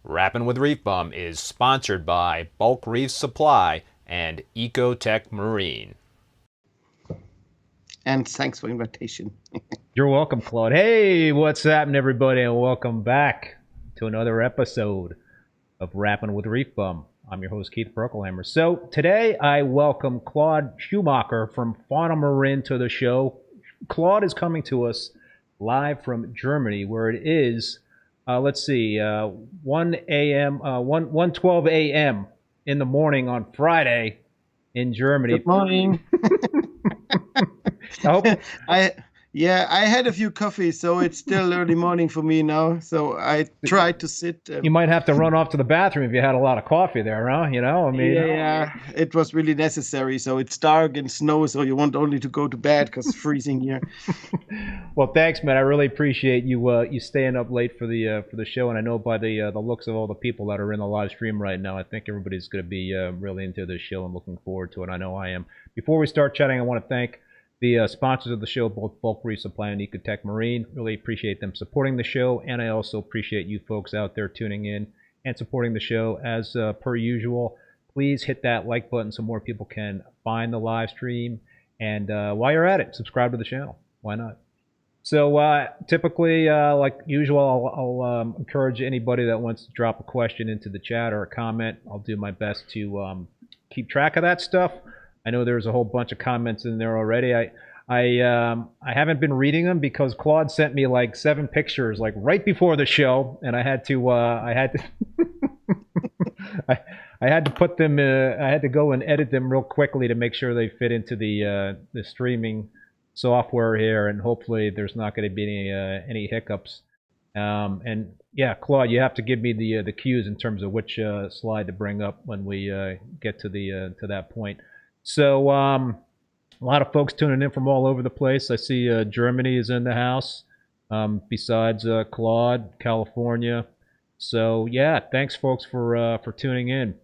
Rappin' with ReefBum is sponsored by Bulk Reef Supply and Ecotech Marine. And thanks for the invitation. You're welcome, Claude. Hey, what's happening, everybody, and welcome back to another episode of Rappin' with ReefBum. I'm your host, Keith Berkelhamer. So today I welcome Claude Schuhmacher from Fauna Marin to the show. Claude is coming to us live from Germany, where it is, 1:12 a.m. in the morning on Friday in Germany. Good morning. I had a few coffees, so it's still early morning for me now. So I tried to sit. You might have to run off to the bathroom if you had a lot of coffee there, huh? You know, I mean. Yeah, it was really necessary. So it's dark and snow, so you want only to go to bed because it's freezing here. Well, thanks, man. I really appreciate you staying up late for the show, and I know by the looks of all the people that are in the live stream right now, I think everybody's going to be really into this show and looking forward to it. I know I am. Before we start chatting, I want to thank the sponsors of the show, both Bulk Reef Supply and Ecotech Marine. Really appreciate them supporting the show, and I also appreciate you folks out there tuning in and supporting the show. As per usual, please hit that like button so more people can find the live stream. And while you're at it, subscribe to the channel. Why not? So typically, like usual, I'll encourage anybody that wants to drop a question into the chat or a comment. I'll do my best to keep track of that stuff. I know there's a whole bunch of comments in there already. I haven't been reading them because Claude sent me like 7 pictures like right before the show, and I had to I had to put them. I had to go and edit them real quickly to make sure they fit into the streaming software here, and hopefully there's not going to be any hiccups. And yeah, Claude, you have to give me the cues in terms of which slide to bring up when we get to that point. So a lot of folks tuning in from all over the place. I see Germany is in the house, besides Claude, California. So yeah, thanks folks for tuning in.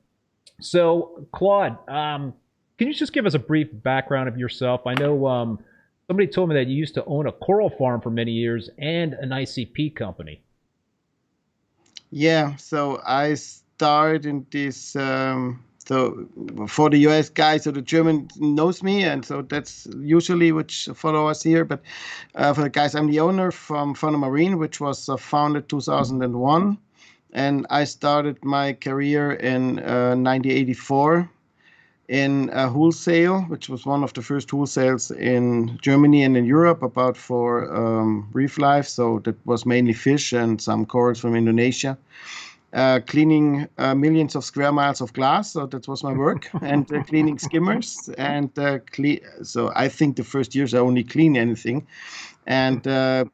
So Claude, can you just give us a brief background of yourself? I know somebody told me that you used to own a coral farm for many years and an ICP company. Yeah, so I started in this. So for the US guys, so the German knows me, and so that's usually which follow us here. But for the guys, I'm the owner from Fauna Marin, which was founded 2001. and I started my career in 1984 in wholesale, which was one of the first wholesales in Germany and in Europe, about for reef life. So that was mainly fish and some corals from Indonesia. Cleaning millions of square miles of glass, so that was my work, and cleaning skimmers, and so I think the first years I only clean anything, and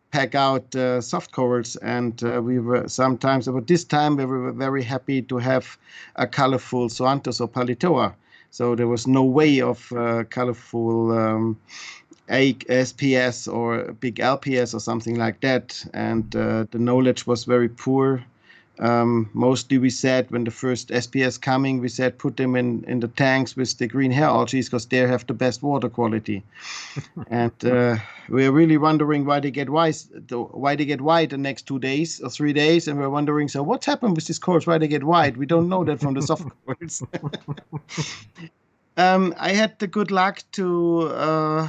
pack out soft corals, and we were sometimes, about this time, we were very happy to have a colorful zoanthus or palitoa, so there was no way of colorful SPS or big LPS or something like that, and the knowledge was very poor. Mostly we said when the first SPS coming, we said put them in the tanks with the green hair algae because they have the best water quality. And we're really wondering why they get white the next 2 days or 3 days. And we're wondering, so what's happened with these corals? Why they get white? We don't know that from the soft corals. I had the good luck to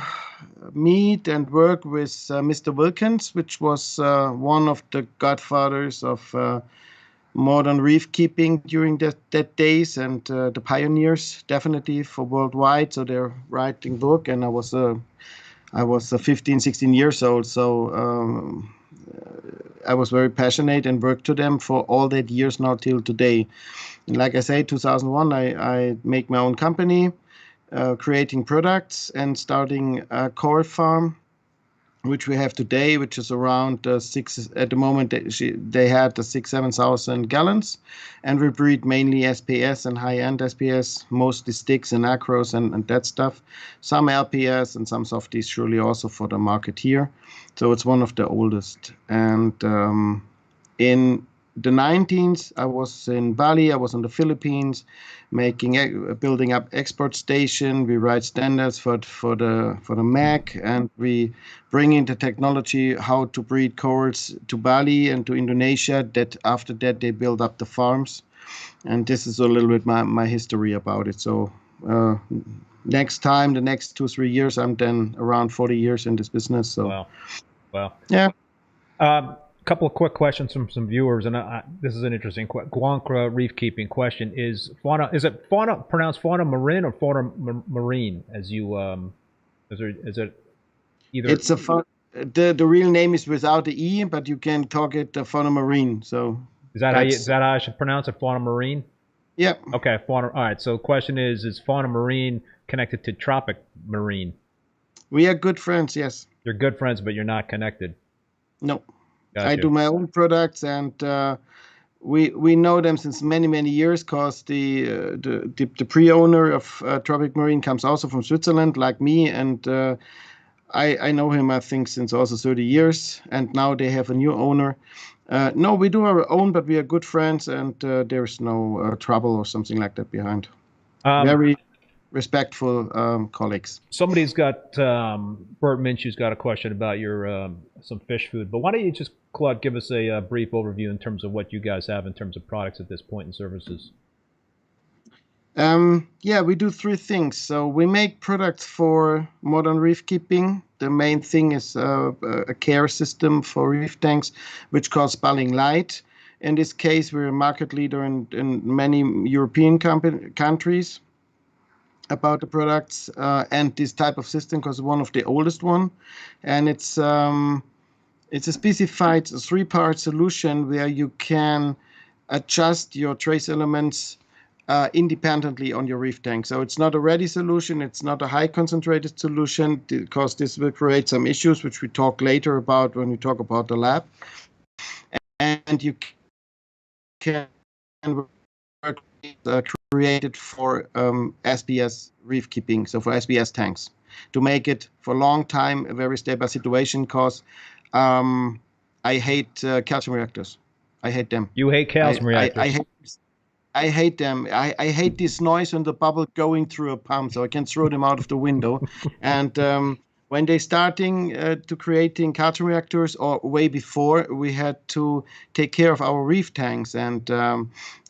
meet and work with Mr. Wilkins, which was one of the godfathers of modern reef keeping during that days, and the pioneers definitely for worldwide. So they're writing book, and I was 15, 16 years old. So I was very passionate and worked to them for all that years now till today. And like I say, 2001, I make my own company, creating products and starting a coral farm, which we have today, which is around six at the moment. They had 6,000-7,000 gallons, and we breed mainly SPS and high-end SPS, mostly sticks and acros and that stuff. Some LPS and some softies, surely also for the market here. So it's one of the oldest. And in the 19th, I was in Bali. I was in the Philippines, building up export station. We write standards for the MAC, and we bring in the technology how to breed corals to Bali and to Indonesia. That after that they build up the farms, and this is a little bit my history about it. So next time, the next 2-3 years, I'm then around 40 years in this business. So wow, yeah. Couple of quick questions from some viewers, and this is an interesting Guankra reef keeping question. Is it fauna pronounced Fauna Marin or Fauna Marine? As you is it either? It's the real name is without the E, but you can talk it Fauna Marine. So is that how I should pronounce it? Fauna Marine. Yeah. Okay, fauna. All right. So the question is Fauna Marine connected to Tropic Marine? We are good friends. Yes. You're good friends, but you're not connected. No. Gotcha. I do my own products, and we know them since many years, because the pre-owner of Tropic Marine comes also from Switzerland, like me, and I know him, I think, since also 30 years, and now they have a new owner. No, we do our own, but we are good friends, and there's no trouble or something like that behind. Very respectful colleagues. Somebody's got Bert Minshew's got a question about your some fish food, but why don't you just, Claude, give us a brief overview in terms of what you guys have in terms of products at this point and services. Yeah, we do 3 things. So we make products for modern reef keeping. The main thing is a care system for reef tanks, which calls Spalling Light. In this case, we're a market leader in many European countries about the products and this type of system, because one of the oldest one, and it's a specified 3-part solution where you can adjust your trace elements independently on your reef tank. So it's not a ready solution, it's not a high concentrated solution, because this will create some issues which we talk later about when we talk about the lab. And you can work created for SPS reef keeping, so for SPS tanks, to make it for a long time a very stable situation, because I hate calcium reactors. I hate them. You hate calcium reactors? I hate them. I hate this noise and the bubble going through a pump, so I can throw them out of the window. And when they starting to creating calcium reactors, or way before, we had to take care of our reef tanks. And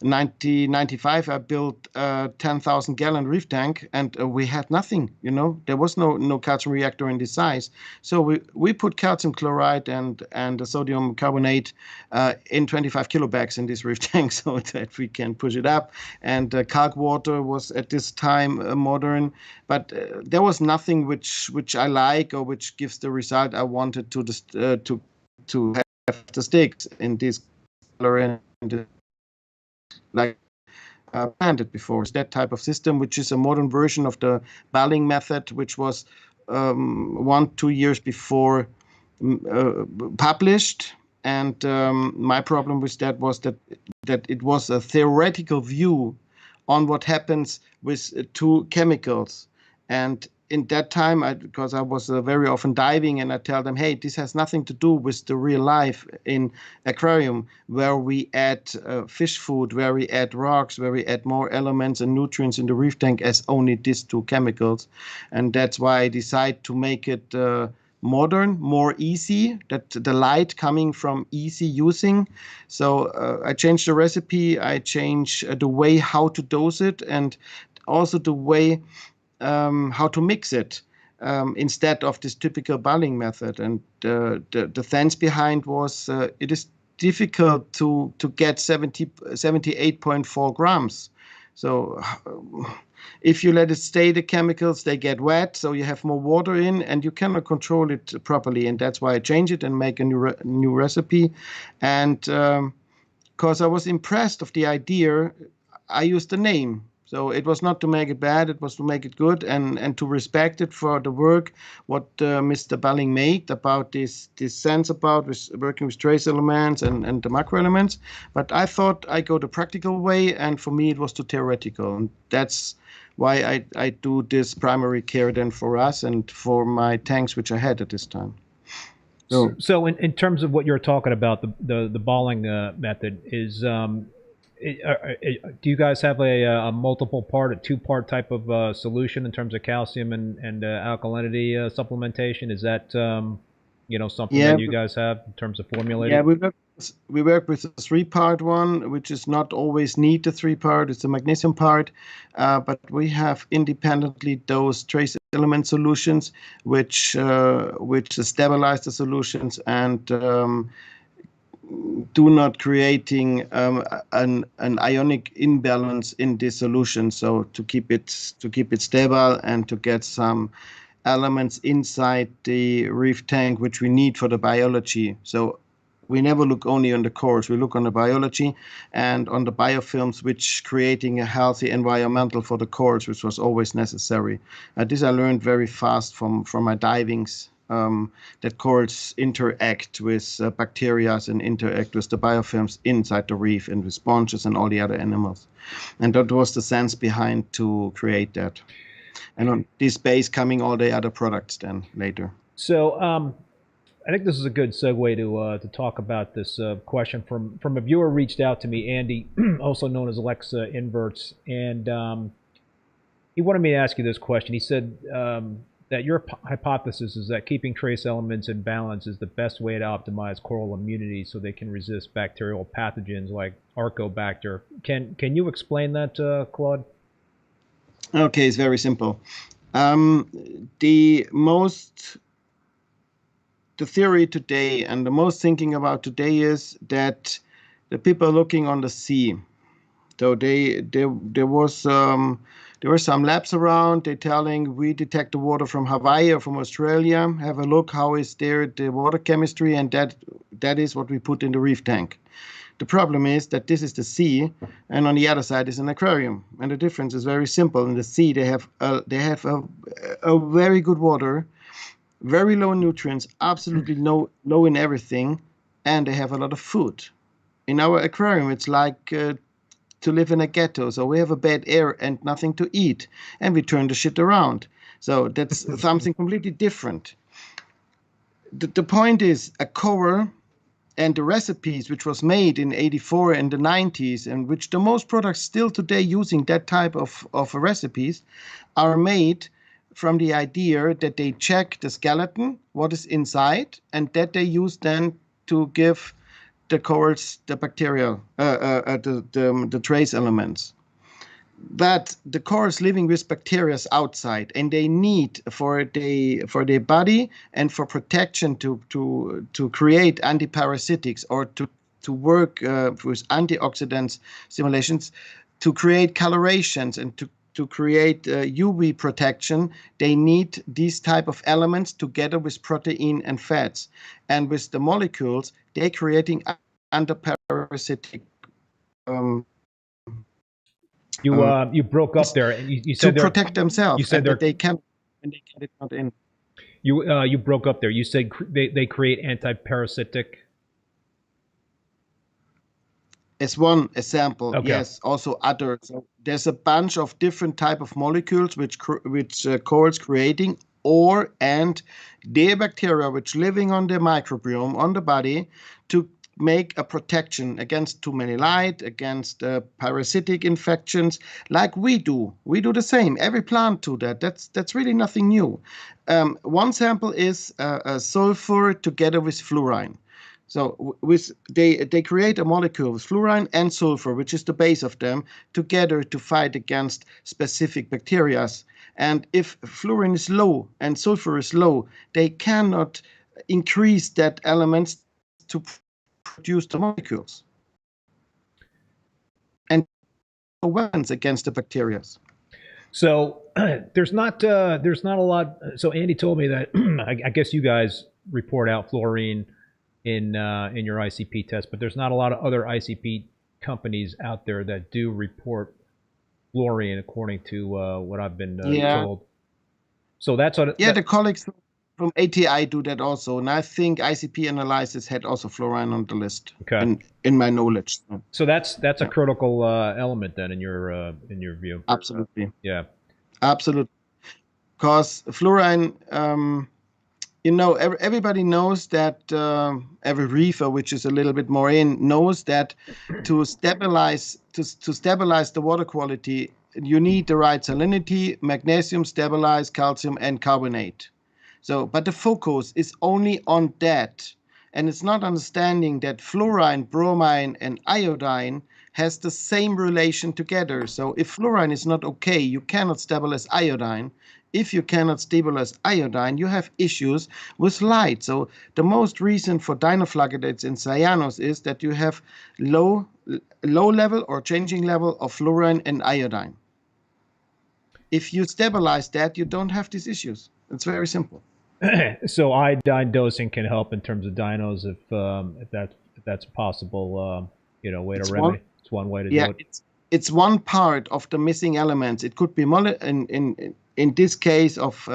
1995, I built a 10,000 gallon reef tank, and we had nothing. There was no calcium reactor in this size. So we put calcium chloride and the sodium carbonate in 25 kilo bags in this reef tank, so that we can push it up. And Kalk water was at this time modern, but there was nothing which I like or which gives the result I wanted to have the sticks in this color and like planted before. It's that type of system, which is a modern version of the Bellum method, which was 1-2 years before published. And my problem with that was that it was a theoretical view on what happens with two chemicals. And in that time, because I was very often diving, and I tell them, hey, this has nothing to do with the real life in aquarium, where we add fish food, where we add rocks, where we add more elements and nutrients in the reef tank as only these two chemicals. And that's why I decided to make it modern, more easy, that the light coming from easy using. So I changed the recipe, I changed the way how to dose it, and also the way how to mix it instead of this typical Bellum method. And the sense behind was it is difficult to get 78.4 grams. So if you let it stay, the chemicals, they get wet, so you have more water in, and you cannot control it properly. And that's why I change it and make a new recipe. And because I was impressed of the idea, I used the name. So it was not to make it bad, it was to make it good and to respect it for the work what Mr. Bellum made about this sense about working with trace elements and the macro elements. But I thought I go the practical way, and for me it was too theoretical. And that's why I do this primary care then for us and for my tanks which I had at this time. So in terms of what you're talking about, the balling method is... do you guys have a multiple part, a two-part type of solution in terms of calcium and alkalinity supplementation? Is that something that you guys have in terms of formulating? Yeah, we work with a 3-part one, which is not always need the 3-part. It's the magnesium part, but we have independently those trace element solutions, which stabilize the solutions and do not creating an ionic imbalance in this solution. So to keep it stable and to get some elements inside the reef tank which we need for the biology. So we never look only on the cores, we look on the biology and on the biofilms, which creating a healthy environmental for the cores, which was always necessary. This I learned very fast from my divings. That cores interact with bacteria and interact with the biofilms inside the reef and with sponges and all the other animals. And that was the sense behind to create that. And on this base coming all the other products then later. So I think this is a good segue to talk about this question from a viewer reached out to me, Andy, also known as Alexa Inverts, and he wanted me to ask you this question. He said that your hypothesis is that keeping trace elements in balance is the best way to optimize coral immunity so they can resist bacterial pathogens like Archobacter. Can you explain that, Claude? Okay, it's very simple. The theory today and the most thinking about today is that the people are looking on the sea. So there were some labs around. They're telling we detect the water from Hawaii or from Australia. Have a look how is there the water chemistry, and that is what we put in the reef tank. The problem is that this is the sea, and on the other side is an aquarium. And the difference is very simple. In the sea, they have a very good water, very low nutrients, absolutely low in everything, and they have a lot of food. In our aquarium, it's like to live in a ghetto. So we have a bad air and nothing to eat, and we turn the shit around. So that's something completely different. The point is a core and the recipes which was made in '84 and the '90s, and which the most products still today using that type of recipes are made from the idea that they check the skeleton, what is inside, and that they use then to give the corals, the bacterial, the trace elements. That the corals living with bacteria outside, and they need for their body and for protection to create antiparasitics or to work with antioxidant stimulations, to create colorations and to create UV protection. They need these type of elements together with protein and fats, and with the molecules they're creating antiparasitic. You broke up there, and you said to protect themselves. You said that they can, and they get it not in. You broke up there. You said they create antiparasitic. It's one example. Okay. Yes, also others. So there's a bunch of different type of molecules which corals creating, and their bacteria which living on the microbiome on the body to make a protection against too many light, against parasitic infections, like we do. We do the same. Every plant do that. That's really nothing new. One sample is sulfur together with fluorine. So they create a molecule with fluorine and sulfur, which is the base of them, together to fight against specific bacteria. And if fluorine is low and sulfur is low, they cannot increase that elements to produce the molecules and weapons against the bacteria. So there's not a lot. So Andy told me that I guess you guys report out fluorine in your ICP test, but there's not a lot of other ICP companies out there that do report fluorine, according to what I've been told. So that's what. Yeah, the colleagues from ATI do that also, and I think ICP analysis had also fluorine on the list. Okay. In my knowledge. So that's a critical element then in your view. Absolutely. Yeah. Absolutely. Because fluorine, everybody knows that every reefer, which is a little bit more knows that to stabilize the water quality, you need the right salinity, magnesium stabilized, calcium, and carbonate. So, but the focus is only on that, and it's not understanding that fluorine, bromine, and iodine has the same relation together. So if fluorine is not okay, you cannot stabilize iodine. If you cannot stabilize iodine, you have issues with light. So the most reason for dinoflagellates in cyanos is that you have low level or changing level of fluorine and iodine. If you stabilize that, you don't have these issues. It's very simple. So iodine dosing can help in terms of dinos if that's a possible way to remedy. It's one way to do it. It's one part of the missing elements. It could be in this case of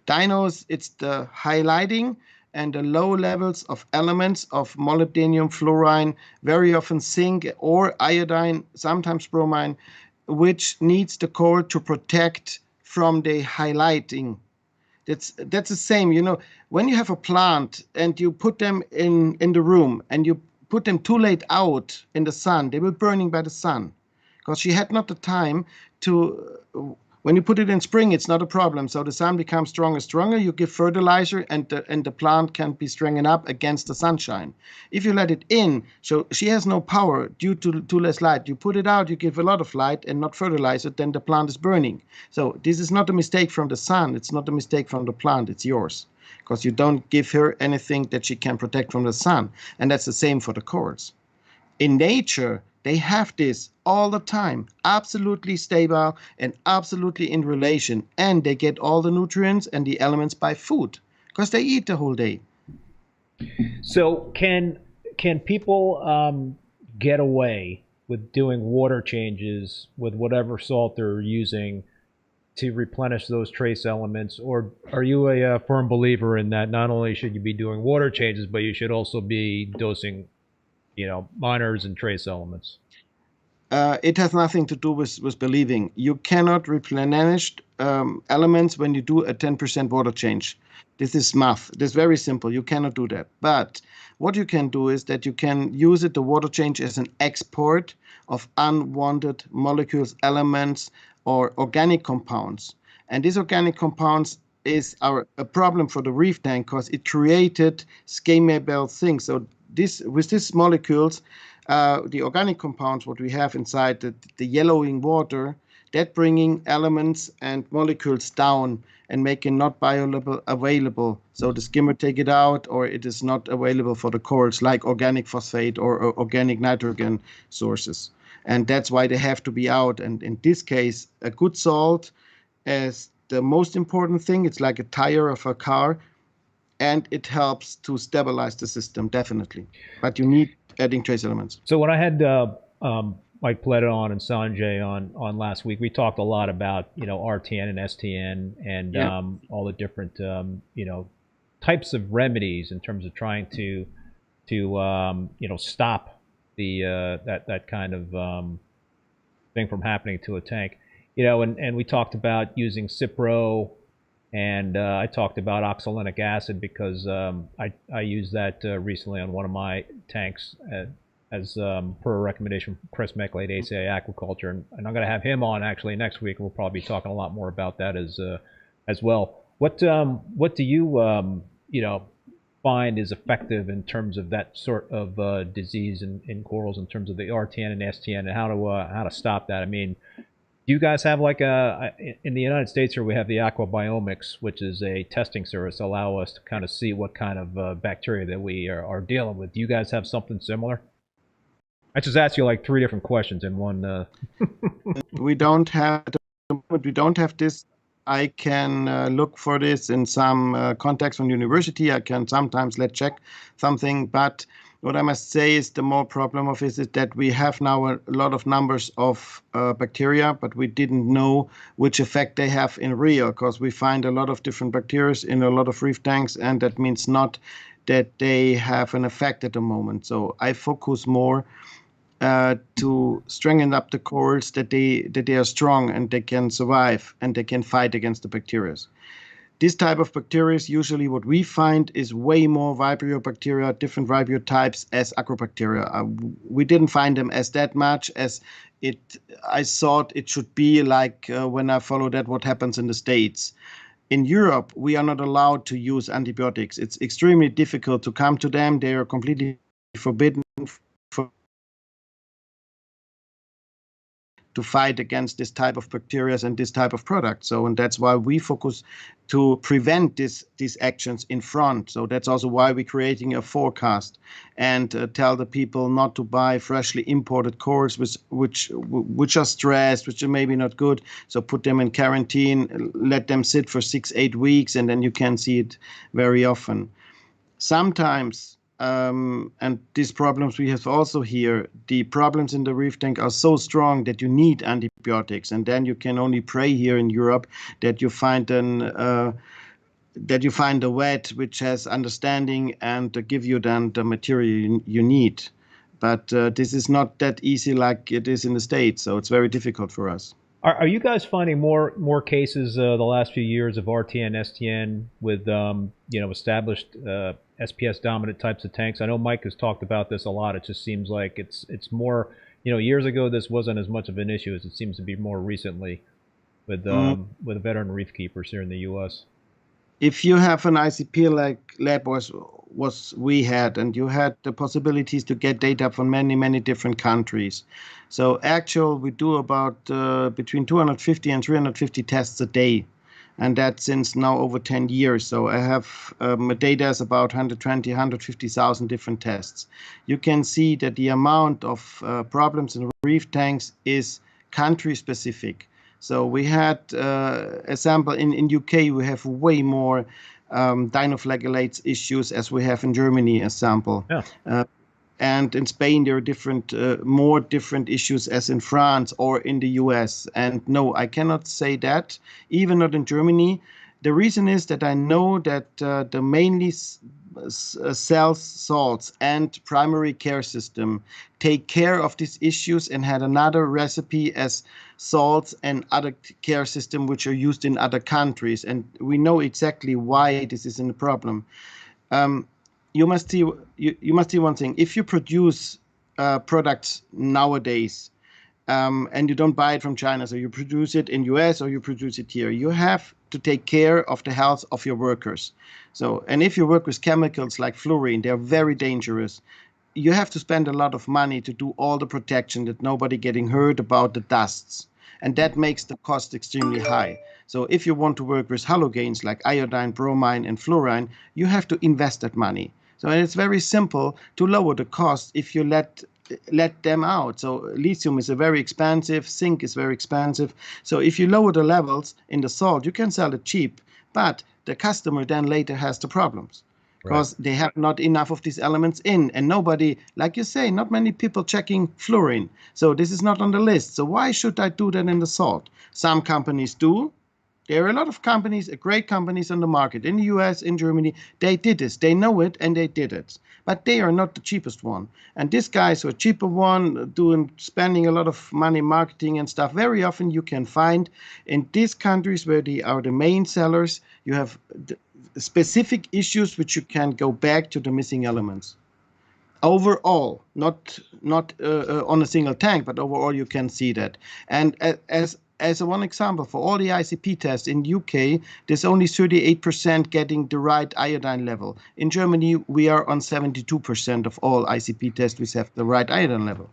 dinos, it's the highlighting and the low levels of elements of molybdenum, fluorine, very often zinc or iodine, sometimes bromine, which needs the core to protect from the highlighting. That's the same, when you have a plant and you put them in the room and you put them too late out in the sun, they will burning by the sun, because she had not the time to. When you put it in spring, it's not a problem. So the sun becomes stronger. You give fertilizer, and the plant can be strengthened up against the sunshine. If you let it in, so she has no power due to less light. You put it out, you give a lot of light and not fertilize it, then the plant is burning. So this is not a mistake from the sun. It's not a mistake from the plant. It's yours, because you don't give her anything that she can protect from the sun. And that's the same for the corals. In nature, they have this all the time, absolutely stable and absolutely in relation, and they get all the nutrients and the elements by food, because they eat the whole day. So can people get away with doing water changes with whatever salt they're using to replenish those trace elements, or are you a firm believer in that not only should you be doing water changes, but you should also be dosing minors and trace elements? It has nothing to do with believing. You cannot replenish elements when you do a 10% water change. This is math. This is very simple. You cannot do that. But what you can do is that you can use the water change as an export of unwanted molecules, elements, or organic compounds. And these organic compounds is a problem for the reef tank, because it created scamable things. So with these molecules, the organic compounds, what we have inside the yellowing water, that bringing elements and molecules down and making not bioavailable. So the skimmer take it out, or it is not available for the corals, like organic phosphate or organic nitrogen sources. And that's why they have to be out. And in this case, a good salt is the most important thing. It's like a tire of a car, and it helps to stabilize the system, definitely. But you need adding trace elements. So when I had Mike Pleta on and Sanjay on last week, we talked a lot about, RTN and STN and all the different, types of remedies in terms of trying to stop the that kind of thing from happening to a tank. And we talked about using Cipro, and I talked about oxalic acid because I used that recently on one of my tanks as per a recommendation from Chris Meckley at ACI Aquaculture, and I'm going to have him on actually next week. We'll probably be talking a lot more about that as well. What do you find is effective in terms of that sort of disease in corals, in terms of the RTN and STN, and how to stop that? I mean, do you guys have like in the United States here, we have the Aquabiomics, which is a testing service, allow us to kind of see what kind of bacteria that we are dealing with. Do you guys have something similar? I just asked you like 3 different questions in one. We don't have this. I can look for this in some context from university. I can sometimes check something, but what I must say is the more problem of it is that we have now a lot of numbers of bacteria, but we didn't know which effect they have in real, because we find a lot of different bacteria in a lot of reef tanks, and that means not that they have an effect at the moment. So I focus more to strengthen up the corals, that they are strong and they can survive and they can fight against the bacteria. This type of bacteria, usually what we find is way more Vibrio bacteria, different Vibrio types as Agrobacteria. We didn't find them as that much as I thought it should be, like when I follow that what happens in the States. In Europe, we are not allowed to use antibiotics. It's extremely difficult to come to them. They are completely forbidden to fight against this type of bacteria and this type of product. So, and that's why we focus to prevent these actions in front. So that's also why we're creating a forecast and tell the people not to buy freshly imported corals which are stressed, which are maybe not good. So put them in quarantine, let them sit for 6-8 weeks, and then you can see it very often. Sometimes, and these problems we have also here, the problems in the reef tank are so strong that you need antibiotics, and then you can only pray here in Europe that you find a vet which has understanding and give you then the material you need. But this is not that easy like it is in the States, so it's very difficult for us. Are you guys finding more cases the last few years of RTN, STN with established SPS dominant types of tanks? I know Mike has talked about this a lot. It just seems like it's more, years ago this wasn't as much of an issue as it seems to be more recently with veteran reef keepers here in the U.S. If you have an ICP like lab was we had, and you had the possibilities to get data from many different countries. So actually we do about between 250 and 350 tests a day, and that since now over 10 years. So I have data is about 120, 150,000 different tests. You can see that the amount of problems in reef tanks is country specific. So we had a sample in UK, we have way more dinoflagellates issues as we have in Germany, a sample. Yeah. And in Spain, there are different, more different issues as in France or in the US. And no, I cannot say that, even not in Germany. The reason is that I know that the mainly cells, salts, and primary care system take care of these issues and had another recipe as salts and other care system which are used in other countries. And we know exactly why this is a problem. You must see one thing. If you produce products nowadays, and you don't buy it from China, so you produce it in US or you produce it here, you have to take care of the health of your workers. So, and if you work with chemicals like fluorine, they're very dangerous. you have to spend a lot of money to do all the protection, that nobody getting hurt about the dusts. And that makes the cost extremely high. So if you want to work with halogens like iodine, bromine, and fluorine, you have to invest that money. So and it's very simple to lower the cost if you let them out. So lithium is a very expensive, zinc is very expensive. So if you lower the levels in the salt, you can sell it cheap, but the customer then later has the problems. Because they have not enough of these elements in, and nobody, like you say, not many people checking fluorine. So this is not on the list. So why should I do that in the salt? Some companies do. There are a lot of companies, great companies on the market in the US, in Germany. They did this. They know it, and they did it. But they are not the cheapest one. And these guys who are cheaper one, spending a lot of money marketing and stuff, very often you can find in these countries where they are the main sellers, you have specific issues which you can go back to the missing elements. Overall, not on a single tank, but overall you can see that. And as one example, for all the ICP tests in UK, there's only 38% getting the right iodine level. In Germany, we are on 72% of all ICP tests which have the right iodine level.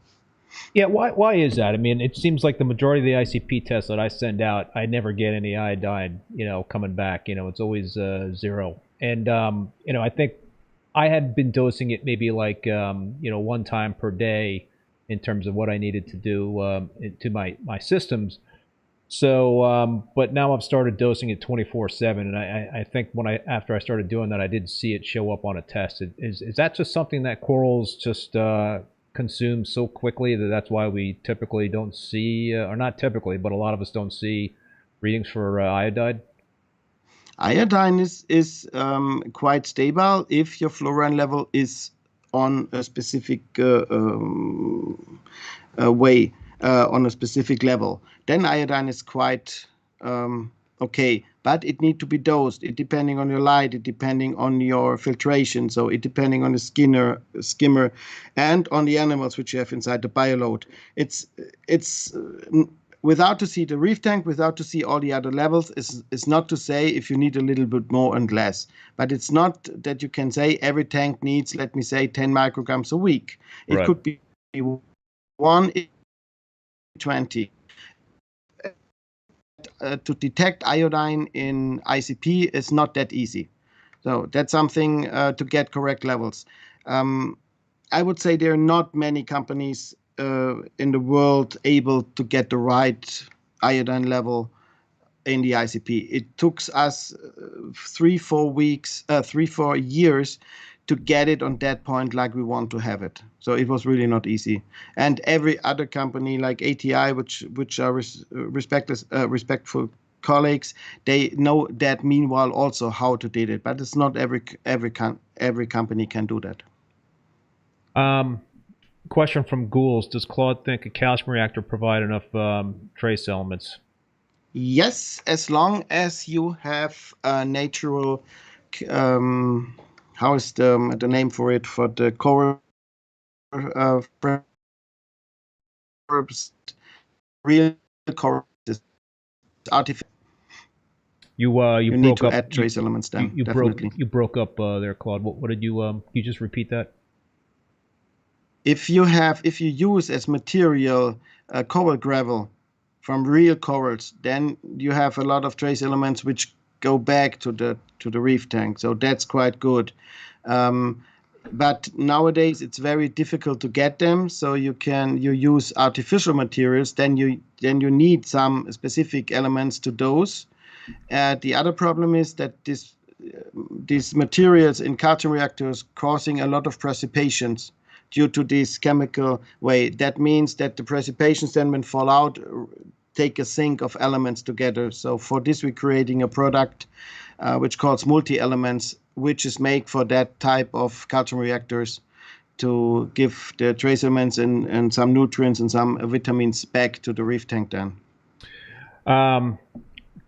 Yeah, why is that? I mean, it seems like the majority of the ICP tests that I send out, I never get any iodine, coming back. It's always 0. And, I think I had been dosing it maybe like, 1 time per day in terms of what I needed to do to my systems. So, but now I've started dosing it 24/7, and I think after I started doing that, I did see it show up on a test. Is that just something that corals just consume so quickly that's why we typically don't see, or not typically, but a lot of us don't see readings for iodide? Iodine is quite stable if your fluorine level is on a specific way, on a specific level. Then iodine is quite okay, but it needs to be dosed. It depending on your light, it depending on your filtration, so it depending on the skimmer, and on the animals which you have inside the bioload. It's without to see the reef tank, without to see all the other levels, is not to say if you need a little bit more and less. But it's not that you can say every tank needs, let me say, 10 micrograms a week. It could be 1, 20. To detect iodine in ICP is not that easy. So that's something to get correct levels. I would say there are not many companies in the world able to get the right iodine level in the ICP. It took us 3-4 years to get it on that point like we want to have it. So it was really not easy. And every other company like ATI, which are respectful colleagues, they know that meanwhile also how to do it. But it's not every company can do that. Question from Ghouls. Does Claude think a calcium reactor provide enough trace elements? Yes, as long as you have a natural how is the name for it, for the coral real coral is artificial. You need broke to up. add trace elements then. You definitely. broke up there, Claude. What did you? Can you just repeat that? If you use as material coral gravel from real corals, then you have a lot of trace elements which go back to the reef tank. So that's quite good. But nowadays it's very difficult to get them. So you use artificial materials. Then you need some specific elements to dose. The other problem is that these materials in calcium reactors causing a lot of precipitations due to this chemical way. That means that the precipitations then, when fall out, take a sink of elements together. So for this, we're creating a product which calls multi-elements, which is made for that type of calcium reactors to give the trace elements and some nutrients and some vitamins back to the reef tank then.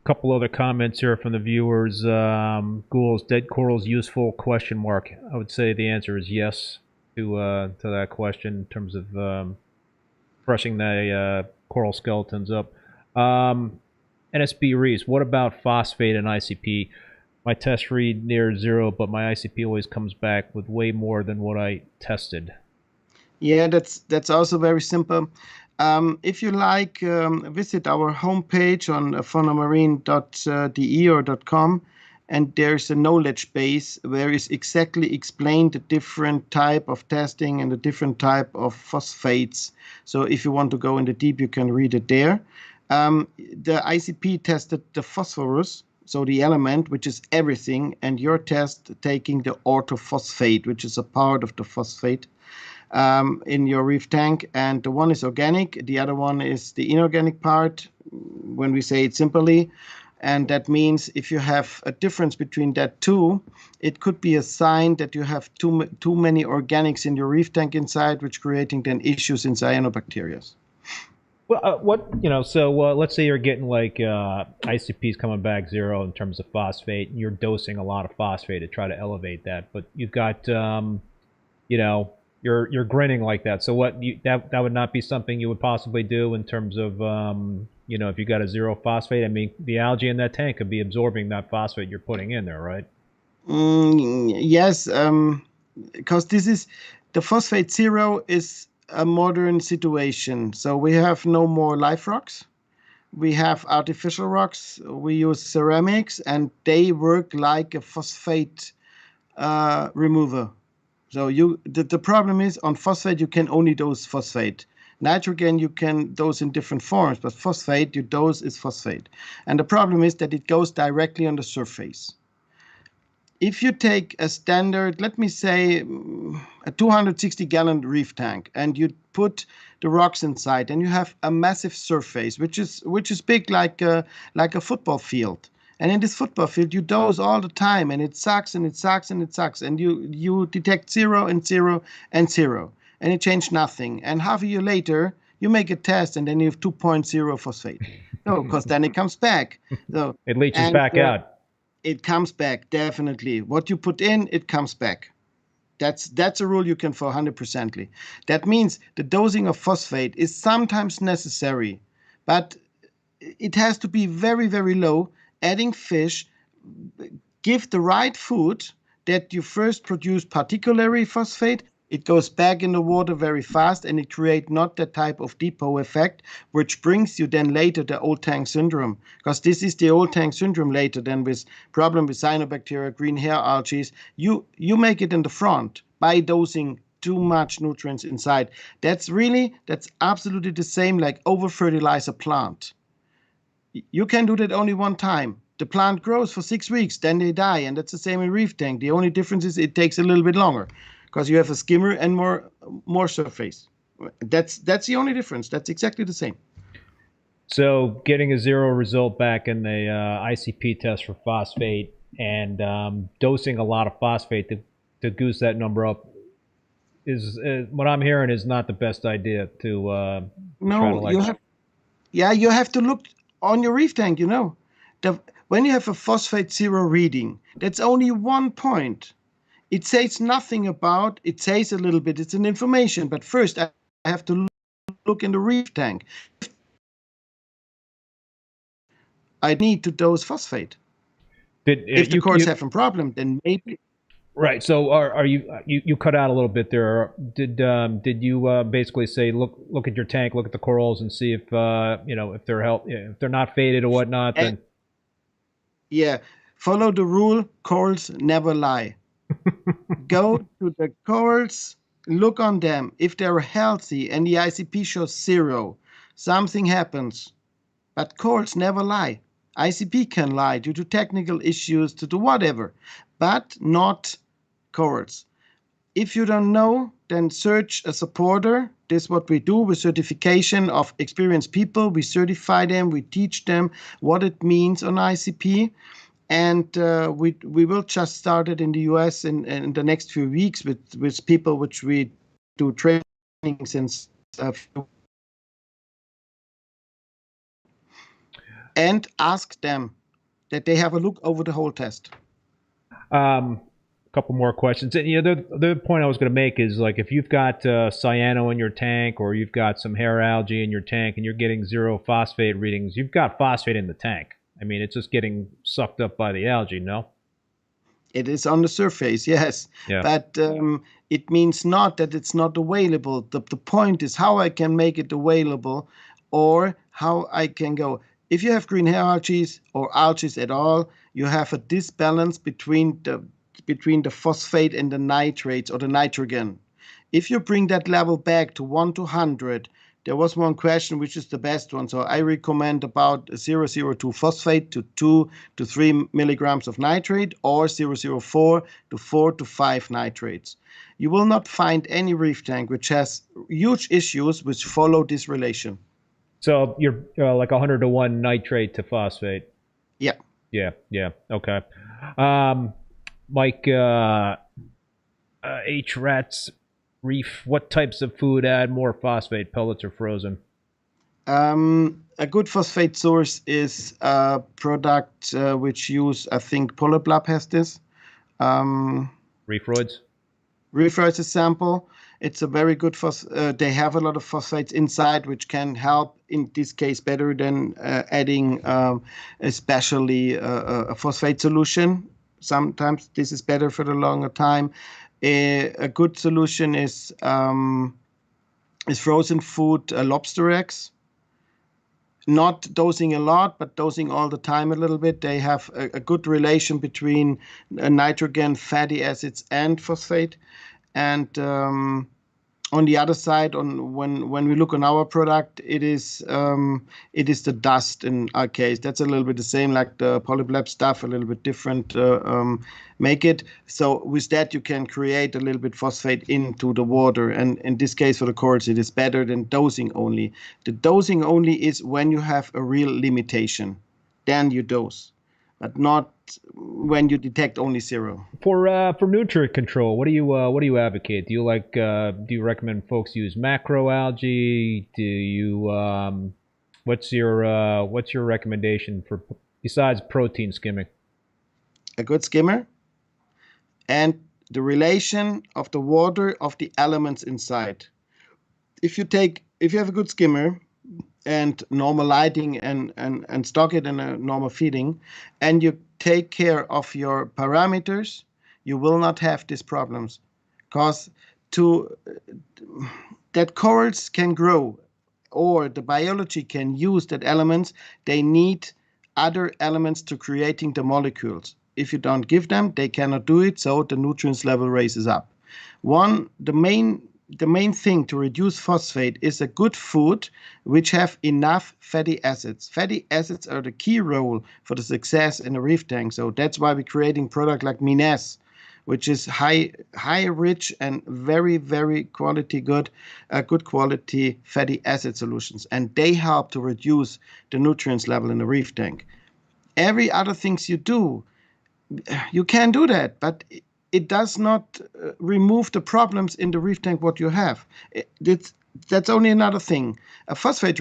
Couple other comments here from the viewers. Ghouls, dead corals useful? ? I would say the answer is yes to that question in terms of brushing the coral skeletons up. NSB Reese, what about phosphate and ICP? My test read near 0, but my ICP always comes back with way more than what I tested. Yeah, that's also very simple. If you like, visit our homepage on faunamarine.de or .com, and there's a knowledge base where is exactly explained the different type of testing and the different type of phosphates. So if you want to go in the deep, you can read it there. The ICP tested the phosphorus, so the element, which is everything, and your test taking the orthophosphate, which is a part of the phosphate in your reef tank. And the one is organic, the other one is the inorganic part, when we say it simply. And that means if you have a difference between that two, it could be a sign that you have too many organics in your reef tank inside, which creating then issues in cyanobacteria. Well, so let's say you're getting like ICP's coming back 0 in terms of phosphate, and you're dosing a lot of phosphate to try to elevate that, but you've got, you're grinning like that. So that would not be something you would possibly do in terms of, if you got a 0 phosphate. I mean, the algae in that tank could be absorbing that phosphate you're putting in there, right? Yes, because the phosphate 0 is a modern situation. So we have no more live rocks. We have artificial rocks. We use ceramics, and they work like a phosphate remover. So the problem is on phosphate, you can only dose phosphate. Nitrogen, you can dose in different forms, but phosphate, you dose is phosphate. And the problem is that it goes directly on the surface. If you take a standard, let me say a 260-gallon reef tank, and you put the rocks inside, and you have a massive surface, which is big like a football field. And in this football field, you dose all the time, and it sucks, and it sucks, and it sucks, and you detect 0 and 0 and 0, and it changed nothing. And half a year later, you make a test, and then you have 2.0 phosphate. No, because then it comes back. So it leaches back out. It comes back, definitely. What you put in, it comes back. That's a rule you can for 100%. That means the dosing of phosphate is sometimes necessary, but it has to be very, very low. Adding fish, give the right food that you first produce particularly phosphate. It goes back in the water very fast, and it creates not that type of depot effect, which brings you then later the old tank syndrome. Because this is the old tank syndrome later then with problem with cyanobacteria, green hair algae. You make it in the front by dosing too much nutrients inside. That's absolutely the same like over-fertilize a plant. You can do that only one time. The plant grows for 6 weeks, then they die, and that's the same in reef tank. The only difference is it takes a little bit longer because you have a skimmer and more surface. That's the only difference. That's exactly the same. So getting a 0 result back in the ICP test for phosphate and dosing a lot of phosphate to goose that number up is what I'm hearing is not the best idea to no, you have to look on your reef tank, when you have a phosphate 0 reading, that's only 1 point. It says nothing about, it says a little bit, it's an information, but first I have to look in the reef tank. I need to dose phosphate. If the course have a problem, then maybe. Right. So are you cut out a little bit there? Did you basically say look at your tank, look at the corals, and see if if they're not faded or whatnot? Then yeah, follow the rule. Corals never lie. Go to the corals, look on them. If they're healthy and the ICP shows 0, something happens. But corals never lie. ICP can lie due to technical issues, to whatever, but not corals. If you don't know, then search a supporter. This is what we do with certification of experienced people. We certify them, we teach them what it means on ICP. And we will just start it in the US in the next few weeks with people which we do training since and ask them that they have a look over the whole test. Couple more questions. And, the point I was going to make is, like, if you've got cyano in your tank, or you've got some hair algae in your tank, and you're getting 0 phosphate readings, you've got phosphate in the tank. I mean, it's just getting sucked up by the algae, no? It is on the surface, yes, Yeah. but it means not that it's not available. The point is how I can make it available, or how I can go. If you have green hair algae or algae at all, you have a disbalance between the phosphate and the nitrates or the nitrogen. If you bring that level back to 1 to 100, there was one question, which is the best one. So I recommend about 0.002 phosphate to 2 to 3 milligrams of nitrate, or 0.04 to 4 to 5 nitrates. You will not find any reef tank which has huge issues which follow this relation. So you're like 100 to 1 nitrate to phosphate. Yeah. Yeah. Okay. Mike, H-Rats, Reef, what types of food add more phosphate, pellets or frozen? A good phosphate source is a product which use, I think Polyblub has this. Reefroids? Reefroids is sample. It's a very good they have a lot of phosphates inside, which can help in this case better than adding especially a phosphate solution. Sometimes this is better for the longer time. A good solution is frozen food, lobster eggs. Not dosing a lot, but dosing all the time a little bit. They have a good relation between nitrogen, fatty acids, and phosphate. And on the other side, when we look on our product, it is the dust in our case. That's a little bit the same like the Polyblab stuff, a little bit different. Make it so with that you can create a little bit phosphate into the water, and in this case for the corals it is better than dosing only. The dosing only is when you have a real limitation, then you dose, but not when you detect only 0. For nutrient control, what do you advocate? Do you recommend folks use macroalgae? Do you what's your recommendation for besides protein skimming? A good skimmer and the relation of the water of the elements inside. If you have a good skimmer and normal lighting and stock it in a normal feeding, and you take care of your parameters, you will not have these problems. Because that corals can grow, or the biology can use that elements, they need other elements to creating the molecules. If you don't give them, they cannot do it, so the nutrients level raises up. The main thing to reduce phosphate is a good food which have enough fatty acids. Fatty acids are the key role for the success in a reef tank. So that's why we're creating product like Mines, which is high rich and very, very good quality fatty acid solutions. And they help to reduce the nutrients level in the reef tank. Every other things you do, you can do that, but it does not remove the problems in the reef tank what you have. That's only another thing. Phosphate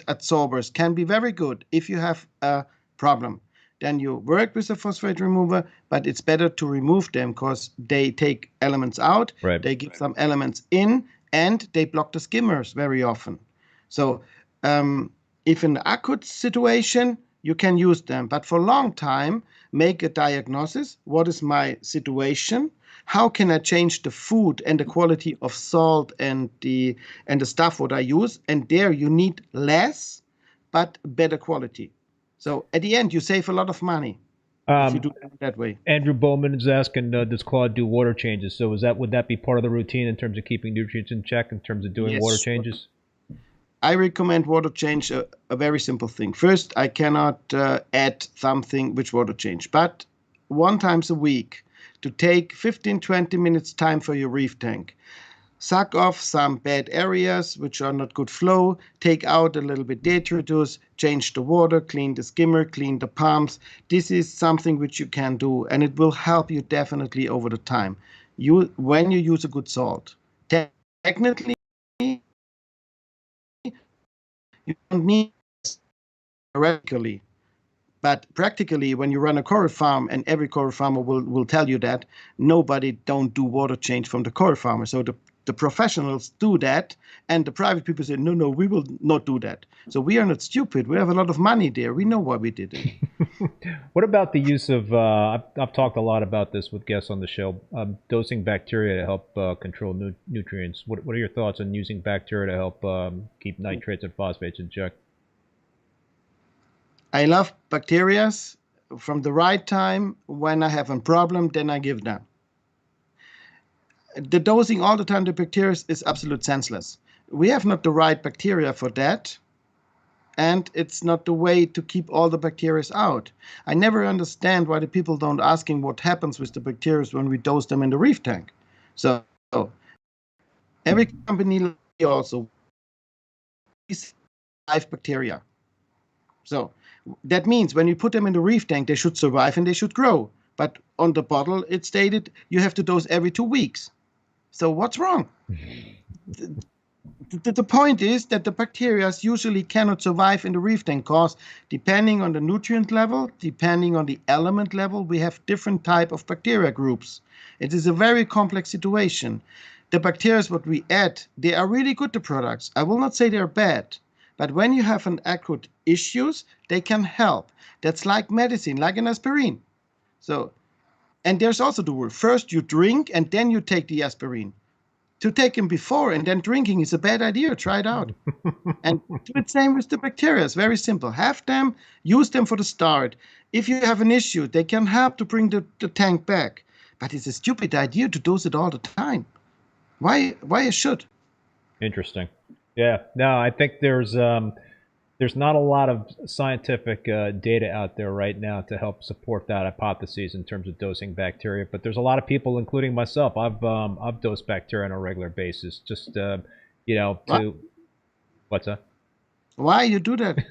adsorbers can be very good if you have a problem. Then you work with a phosphate remover, but it's better to remove them because they take elements out, right. They give some elements in, and they block the skimmers very often. So if in an acute situation, you can use them, but for a long time, make a diagnosis. What is my situation? How can I change the food and the quality of salt and the stuff what I use? And there you need less, but better quality. So at the end, you save a lot of money if you do it that way. Andrew Bowman is asking, does Claude do water changes? So would that be part of the routine in terms of keeping nutrients in check, in terms of doing water changes? I recommend water change, a very simple thing. First, I cannot add something which water change, but 1 time a week to take 15-20 minutes time for your reef tank. Suck off some bad areas which are not good flow, take out a little bit detritus, change the water, clean the skimmer, clean the pumps. This is something which you can do, and it will help you definitely over the time. When you use a good salt. Technically, you don't need it theoretically, but practically when you run a coral farm, and every coral farmer will tell you that, nobody don't do water change from the coral farmer. So the professionals do that, and the private people say, no, we will not do that. So we are not stupid. We have a lot of money there. We know why we did it. What about the use of, I've talked a lot about this with guests on the show, dosing bacteria to help control nutrients. What are your thoughts on using bacteria to help keep nitrates and phosphates in check? I love bacteria. From the right time, when I have a problem, then I give them. The dosing all the time to bacteria is absolute senseless. We have not the right bacteria for that, and it's not the way to keep all the bacteria out. I never understand why the people don't asking what happens with the bacteria when we dose them in the reef tank. So every company also is live bacteria. So that means when you put them in the reef tank, they should survive and they should grow. But on the bottle, it stated you have to dose every 2 weeks. So what's wrong? The point is that the bacteria usually cannot survive in the reef tank because depending on the nutrient level, depending on the element level, we have different type of bacteria groups. It is a very complex situation. The bacteria, what we add, they are really good, the products. I will not say they're bad. But when you have an acute issues, they can help. That's like medicine, like an aspirin. So, and there's also the rule. First you drink and then you take the aspirin. To take them before and then drinking is a bad idea. Try it out. And do the same with the bacteria. It's very simple. Have them, use them for the start. If you have an issue, they can help to bring the tank back. But it's a stupid idea to dose it all the time. Why I should? Interesting. Yeah, no, I think there's not a lot of scientific data out there right now to help support that hypothesis in terms of dosing bacteria. But there's a lot of people, including myself. I've dosed bacteria on a regular basis, just what's that? Why you do that?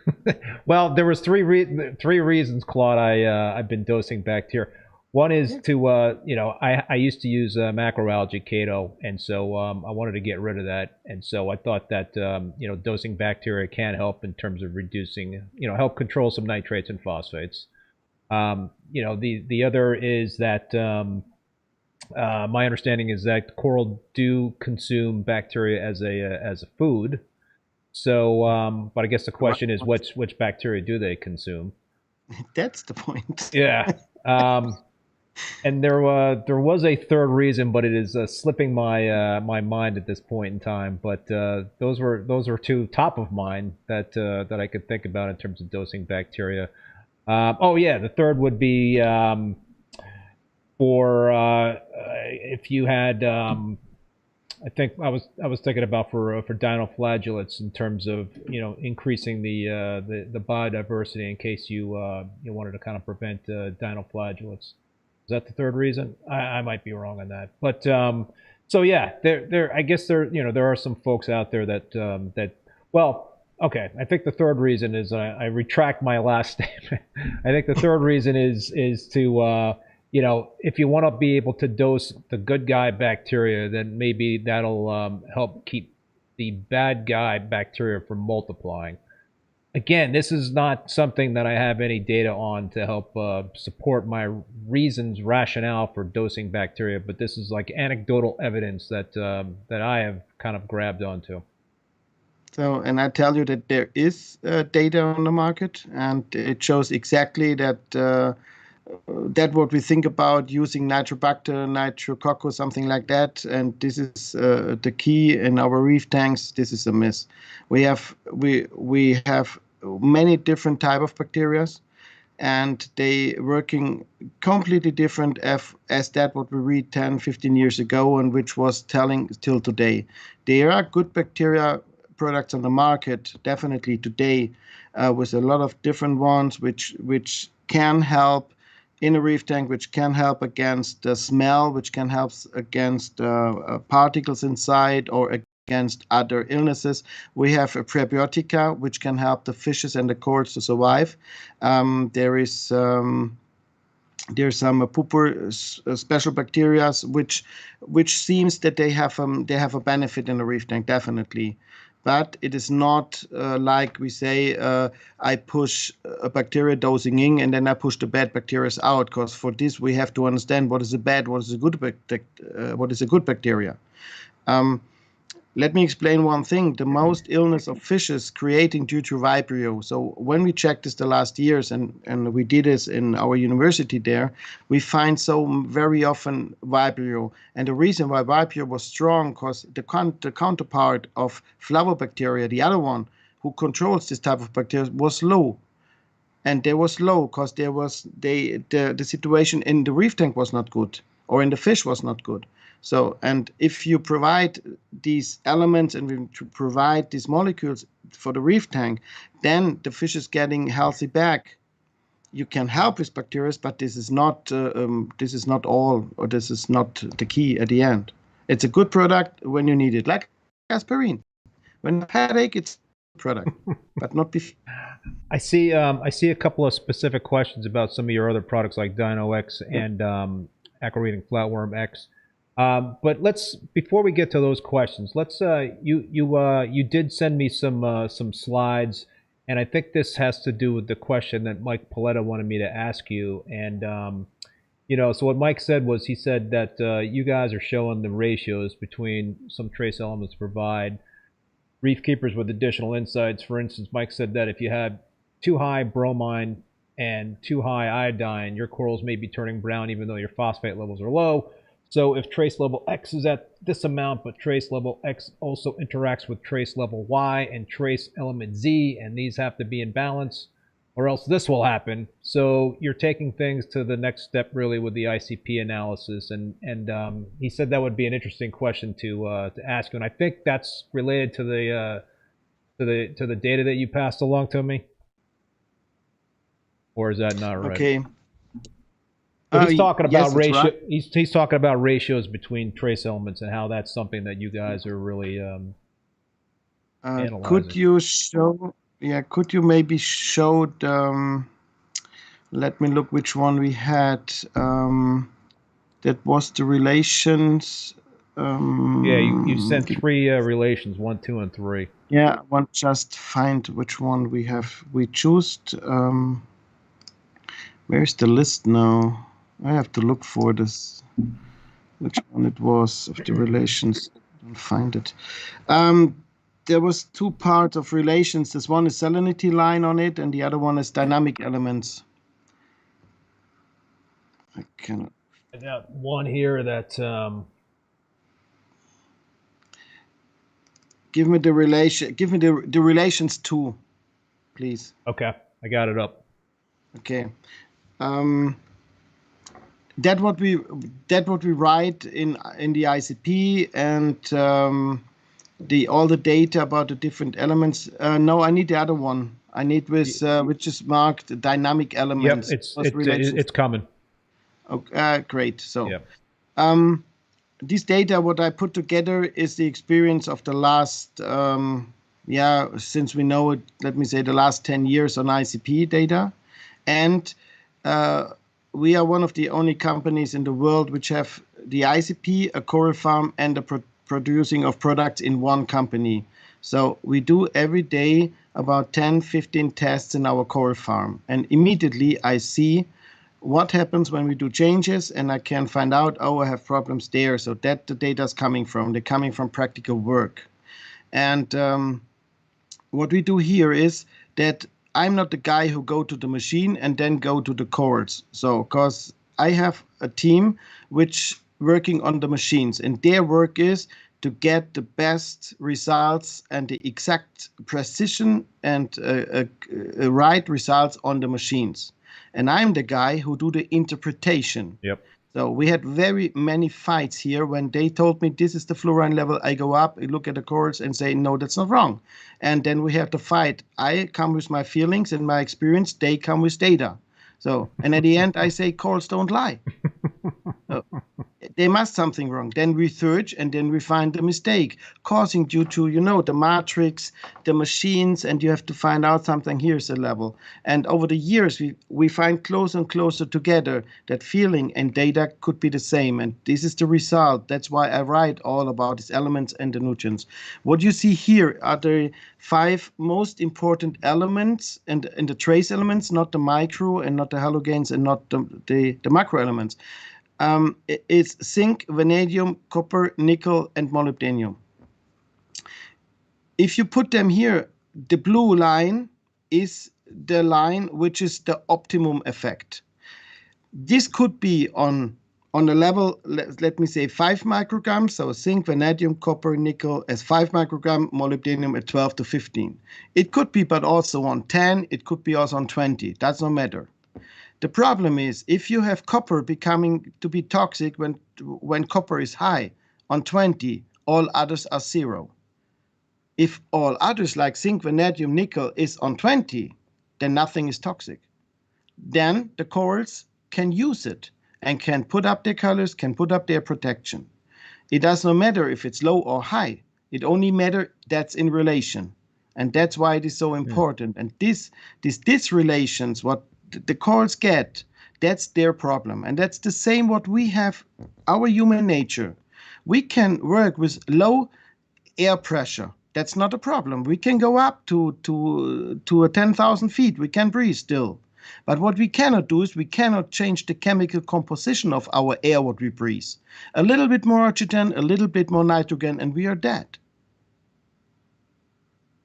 Well, there was three reasons, Claude. I've been dosing bacteria. One is to, I used to use macroalgae Chaeto, and so I wanted to get rid of that. And so I thought that, dosing bacteria can help in terms of reducing, help control some nitrates and phosphates. The other is that my understanding is that coral do consume bacteria as a food. So, but I guess the question is, which bacteria do they consume? That's the point. Yeah. And there was a third reason, but it is slipping my my mind at this point in time. But those were two top of mind that I could think about in terms of dosing bacteria. The third would be for if you had I think I was thinking about for dinoflagellates in terms of increasing the biodiversity in case you wanted to kind of prevent dinoflagellates. Is that the third reason? I might be wrong on that, but so yeah, I guess there are some folks out there that okay. I think the third reason is I retract my last statement. I think the third reason is to if you want to be able to dose the good guy bacteria, then maybe that'll help keep the bad guy bacteria from multiplying. Again, this is not something that I have any data on to help support my rationale for dosing bacteria, but this is like anecdotal evidence that I have kind of grabbed onto. So, and I tell you that there is data on the market, and it shows exactly that what we think about using Nitrobacter, Nitrococcus, something like that, and this is the key in our reef tanks. This is a miss. We have many different type of bacteria, and they working completely different as that what we read 10, 15 years ago, and which was telling till today. There are good bacteria products on the market, definitely today, with a lot of different ones which can help in a reef tank, which can help against the smell, which can help against particles inside or against other illnesses. We have a prebiotica, which can help the fishes and the corals to survive. There's some pooper special bacteria which seems that they have a benefit in the reef tank, definitely. But it is not like we say, I push a bacteria dosing in and then I push the bad bacteria out. Because for this we have to understand what is a bad, what is a good bacteria. Let me explain one thing. The most illness of fishes creating due to Vibrio. So when we checked this the last years, and we did this in our university there, we find so very often Vibrio. And the reason why Vibrio was strong, because the counterpart of Flavobacteria, the other one who controls this type of bacteria, was low. And they was low because the situation in the reef tank was not good, or in the fish was not good. So, and if you provide these elements and we provide these molecules for the reef tank, then the fish is getting healthy back. You can help with bacteria, but this is not all, or this is not the key at the end. It's a good product when you need it, like aspirin. When you have a headache, it's a product, but not before. I see a couple of specific questions about some of your other products like Dino X and Aqua-Reading Flatworm X. But before we get to those questions, you did send me some slides, and I think this has to do with the question that Mike Paletta wanted me to ask you. And so what Mike said was, he said that you guys are showing the ratios between some trace elements provide reef keepers with additional insights. For instance, Mike said that if you had too high bromine and too high iodine, your corals may be turning brown even though your phosphate levels are low. So if trace level X is at this amount, but trace level X also interacts with trace level Y and trace element Z, and these have to be in balance, or else this will happen. So you're taking things to the next step really with the ICP analysis, and he said that would be an interesting question to ask you, and I think that's related to the data that you passed along to me, or is that not right? Okay. He's talking about yes, ratio. right. He's talking about ratios between trace elements and how that's something that you guys are really analyzing. Could you show? Yeah, could you maybe show the? Let me look which one we had. That was the relations. Yeah, you sent 3 relations, 1, 2, and 3. Yeah, I want just find which one we have. We chose. Where's the list now? I have to look for this, which one it was of the relations. I don't find it. There was 2 parts of relations. This one is salinity line on it, and the other one is dynamic elements. I cannot. I got one here that. Give me the relation. Give me the relations 2, please. Okay, I got it up. Okay. That what we write in the ICP, and all the data about the different elements. No, I need the other one. I need which is marked dynamic elements. Yep, it's coming. Okay, great. So, yep. This data, what I put together, is the experience of the last, since we know it, let me say the last 10 years on ICP data, and we are one of the only companies in the world which have the ICP, a coral farm, and the producing of products in one company. So we do every day about 10-15 tests in our coral farm, and immediately I see what happens when we do changes, and I can find out, oh, I have problems there. So that the data is coming from. They're coming from practical work. And what we do here is that I'm not the guy who go to the machine and then go to the corals. So, because I have a team which working on the machines, and their work is to get the best results and the exact precision and right results on the machines. And I'm the guy who do the interpretation. Yep. So we had very many fights here when they told me this is the fluorine level. I go up, I look at the corals and say, no, that's not wrong. And then we have to fight. I come with my feelings and my experience. They come with data. So, and at the end, I say corals don't lie. They must something wrong. Then we search and then we find the mistake causing due to, the matrix, the machines, and you have to find out something. Here's the level. And over the years, we find closer and closer together that feeling and data could be the same. And this is the result. That's why I write all about these elements and the nutrients. What you see here are the 5 most important elements and the trace elements, not the micro and not the halogens and not the macro elements. It's zinc, vanadium, copper, nickel, and molybdenum. If you put them here, the blue line is the line which is the optimum effect. This could be on a level, let me say 5 micrograms, so zinc, vanadium, copper, nickel as 5 microgram, molybdenum at 12 to 15. It could be, but also on 10, it could be also on 20. That's no matter. The problem is if you have copper becoming to be toxic when copper is high on 20, all others are 0. If all others like zinc, vanadium, nickel is on 20, then nothing is toxic. Then the corals can use it and can put up their colors, can put up their protection. It does not matter if it's low or high. It only matters that's in relation. And that's why it is so important. And these relations, what the corals get, that's their problem. And that's the same what we have, our human nature. We can work with low air pressure. That's not a problem. We can go up to 10,000 feet. We can breathe still. But what we cannot do is we cannot change the chemical composition of our air, what we breathe. A little bit more oxygen, a little bit more nitrogen, and we are dead.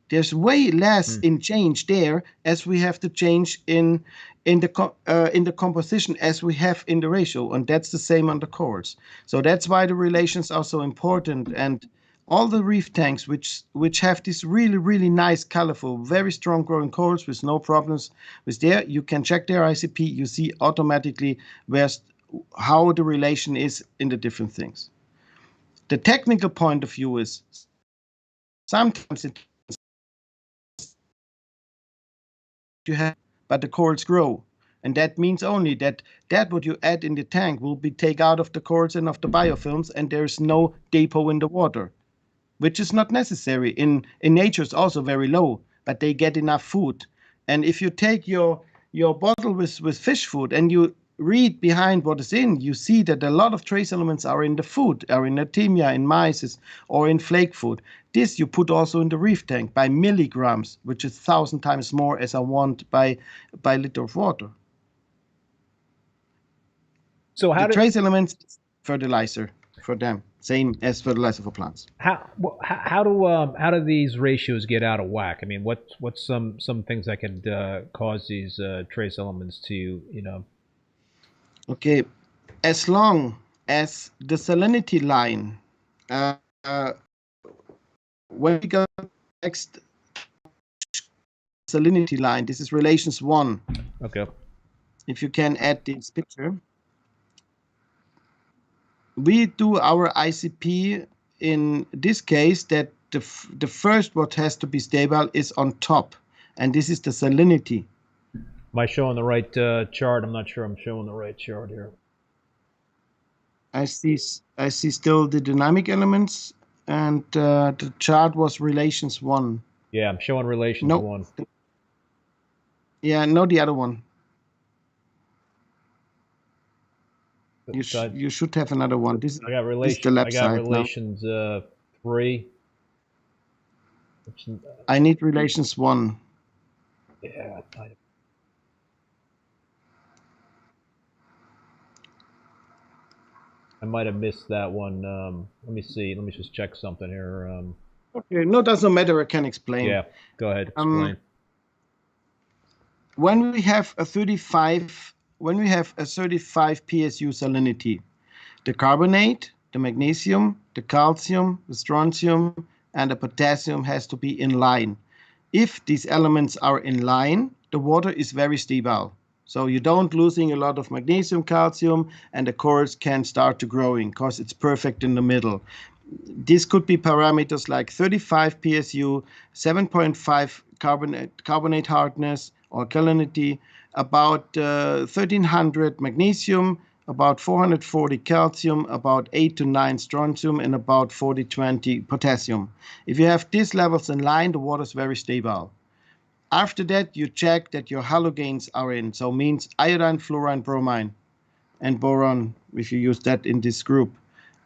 There's way less in change there as we have to change in the composition as we have in the ratio, and that's the same on the corals. So that's why the relations are so important. And all the reef tanks which have these really, really nice, colorful, very strong growing corals with no problems with there, you can check their ICP. You see automatically how the relation is in the different things. The technical point of view is sometimes you have, but the corals grow. And that means only that what you add in the tank will be taken out of the corals and of the biofilms, and there's no depot in the water, which is not necessary. In nature, it's also very low, but they get enough food. And if you take your bottle with fish food and you read behind what is in, you see that a lot of trace elements are in the food, are in artemia, in mice, or in flake food. This you put also in the reef tank by milligrams, which is 1,000 times more as I want by liter of water. So the trace elements, fertilizer for them, same as fertilizer for plants. How do these ratios get out of whack? I mean, what's some things that could cause these trace elements to, you know? Okay, as long as the salinity line, when we go next salinity line, this is relations 1. Okay. If you can add this picture. We do our ICP in this case that the first what has to be stable is on top, and this is the salinity. Am I showing the right chart? I'm not sure I'm showing the right chart here. I see still the dynamic elements, and the chart was relations 1. Yeah, I'm showing relations 1. Yeah, no, the other one. You should have another one. I got relations 3. I need relations 1. Yeah. I might have missed that one. Let me see. Let me just check something here. Okay, no, doesn't matter. I can explain. Yeah, go ahead. Explain. When we have a 35 PSU salinity, the carbonate, the magnesium, the calcium, the strontium, and the potassium has to be in line. If these elements are in line, the water is very stable. So you don't losing a lot of magnesium, calcium, and the corals can start to growing because it's perfect in the middle. This could be parameters like 35 PSU, 7.5 carbonate hardness or salinity, about 1,300 magnesium, about 440 calcium, about 8 to 9 strontium, and about 40-20 potassium. If you have these levels in line, the water is very stable. After that, you check that your halogens are in, so means iodine, fluorine, bromine, and boron, if you use that in this group.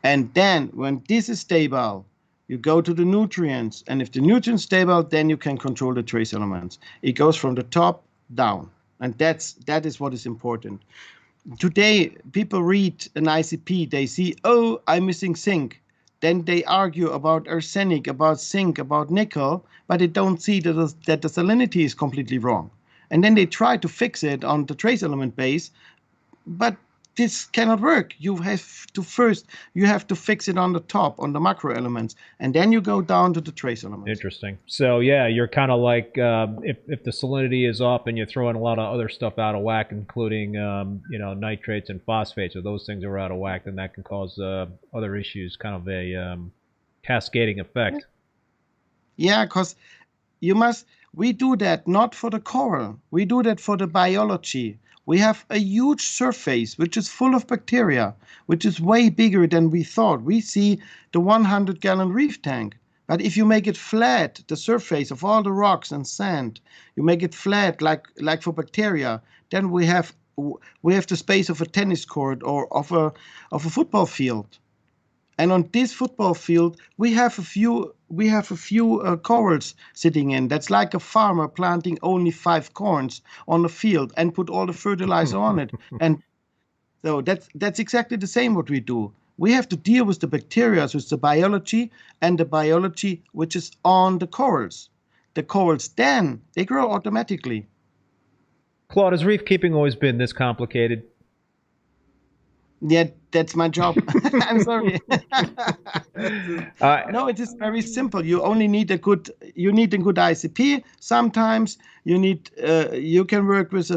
And then, when this is stable, you go to the nutrients, and if the nutrients stable, then you can control the trace elements. It goes from the top down, and that is what is important. today people read an ICP, they see, oh, I'm missing zinc. Then they argue about arsenic, about zinc, about nickel, but they don't see that the salinity is completely wrong. And then they try to fix it on the trace element base, but this cannot work. You have to fix it on the top, on the macro elements, and then you go down to the trace elements. Interesting. So yeah, you're kind of like if the salinity is off and you're throwing a lot of other stuff out of whack, including nitrates and phosphates, or those things are out of whack, then that can cause other issues, kind of a cascading effect. Yeah, because we do that not for the coral. We do that for the biology. We have a huge surface which is full of bacteria, which is way bigger than we thought. We see the 100-gallon reef tank. But if you make it flat, the surface of all the rocks and sand, you make it flat like for bacteria, then we have the space of a tennis court or of a football field. And on this football field, we have a few corals sitting in. That's like a farmer planting only 5 corns on the field and put all the fertilizer on it. And so that's exactly the same what we do. We have to deal with the bacteria, with the biology, and the biology which is on the corals. The corals then, they grow automatically. Claude, has reef keeping always been this complicated? Yeah, that's my job. I'm sorry. No, it is very simple. You only need a good ICP. Sometimes you can work with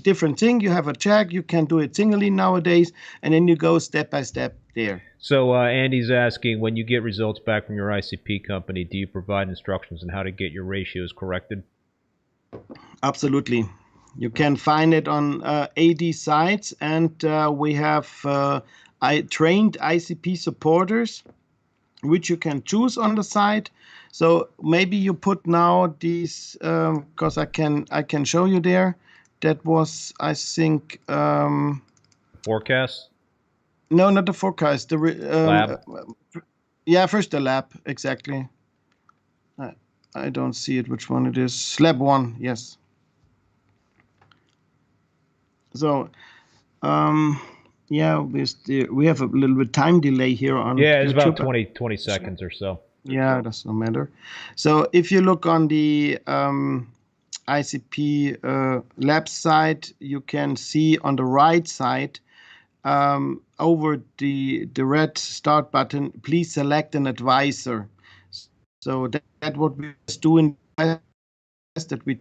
different thing. You have a check. You can do it singly nowadays, and then you go step by step there. So Andy's asking, when you get results back from your ICP company, do you provide instructions on how to get your ratios corrected? Absolutely. You can find it on AD sites, and we have trained ICP supporters, which you can choose on the site. So maybe you put now these, because I can show you there. That was, I think, forecast. No, not the forecast. The lab. Yeah, first the lab, exactly. I don't see it. Which one it is? Lab 1, yes. So, yeah, we have a little bit time delay here on Yeah, it's YouTube. about 20 seconds or so. Yeah, that's no matter. So if you look on the ICP lab side, you can see on the right side over the red start button, please select an advisor. So that what we do in that we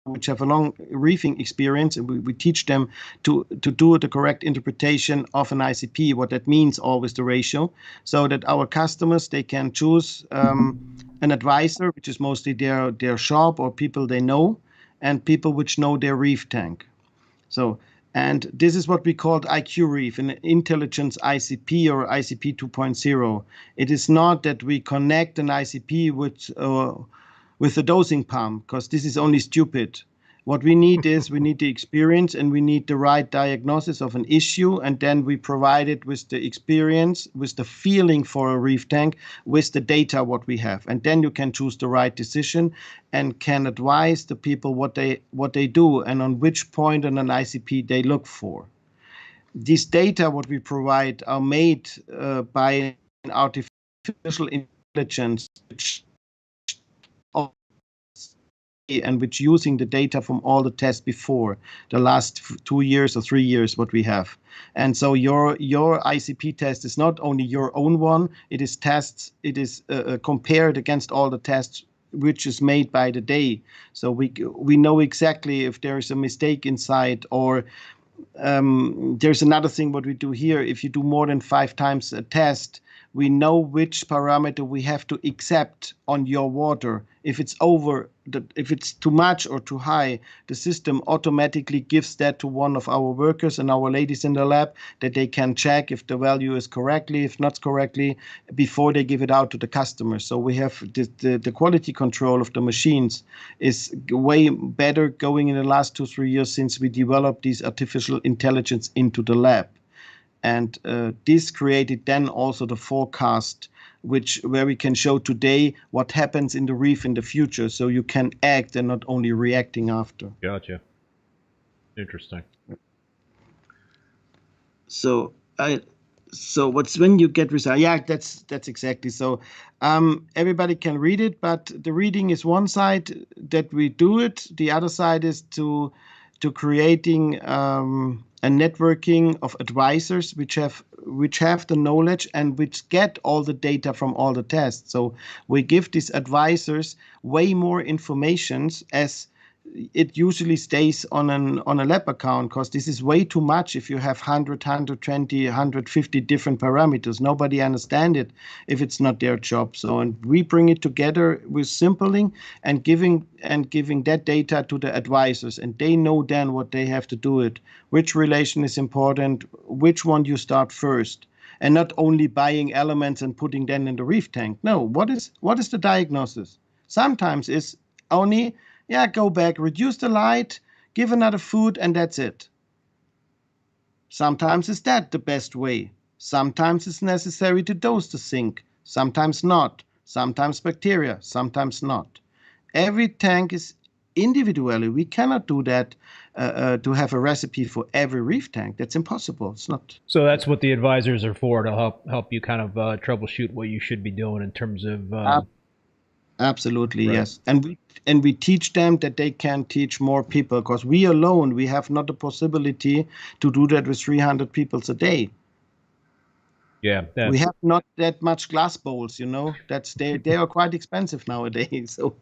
which have a long reefing experience, and we teach them to do the correct interpretation of an ICP, what that means always the ratio, so that our customers, they can choose an advisor, which is mostly their shop or people they know, and people which know their reef tank. So, and this is what we called IQ Reef, an intelligence ICP or ICP 2.0. It is not that we connect an ICP with the dosing pump, because this is only stupid. What we need is we need the experience, and we need the right diagnosis of an issue, and then we provide it with the experience, with the feeling for a reef tank, with the data what we have, and then you can choose the right decision and can advise the people what they do and on which point in an ICP they look for. These data what we provide are made by an artificial intelligence, and which using the data from all the tests before the last 2 years or 3 years what we have. And so your ICP test is not only your own one, it is compared against all the tests which is made by the day. So we know exactly if there is a mistake inside, or there's another thing what we do here. If you do more than 5 times a test, we know which parameter we have to accept on your water. If it's if it's too much or too high, the system automatically gives that to one of our workers and our ladies in the lab, that they can check if the value is correctly, if not correctly, before they give it out to the customer. So we have the quality control of the machines is way better going in the last 2-3 years since we developed these artificial intelligence into the lab. And this created then also the forecast, where we can show today what happens in the reef in the future, so you can act and not only reacting after. Gotcha. Interesting. So what's when you get results? Yeah, that's exactly. So everybody can read it, but the reading is one side that we do it. The other side is to creating a networking of advisors which have the knowledge and which get all the data from all the tests. So we give these advisors way more informations as it usually stays on a lab account, because this is way too much if you have 100, 120, 150 different parameters. Nobody understands it if it's not their job. So, and we bring it together with simpling and giving that data to the advisors, and they know then what they have to do it, which relation is important, which one you start first, and not only buying elements and putting them in the reef tank. No, what is the diagnosis? Sometimes it's only, yeah, go back, reduce the light, give another food, and that's it. Sometimes is that the best way. Sometimes it's necessary to dose the zinc, sometimes not. Sometimes bacteria, sometimes not. Every tank is individually. We cannot do that to have a recipe for every reef tank. That's impossible. It's not. So that's what the advisors are for, to help you kind of troubleshoot what you should be doing in terms of. Absolutely, Right. yes. And we teach them that they can teach more people, because we alone, we have not the possibility to do that with 300 people a day. Yeah. We have not that much glass bowls, you know. They are quite expensive nowadays. So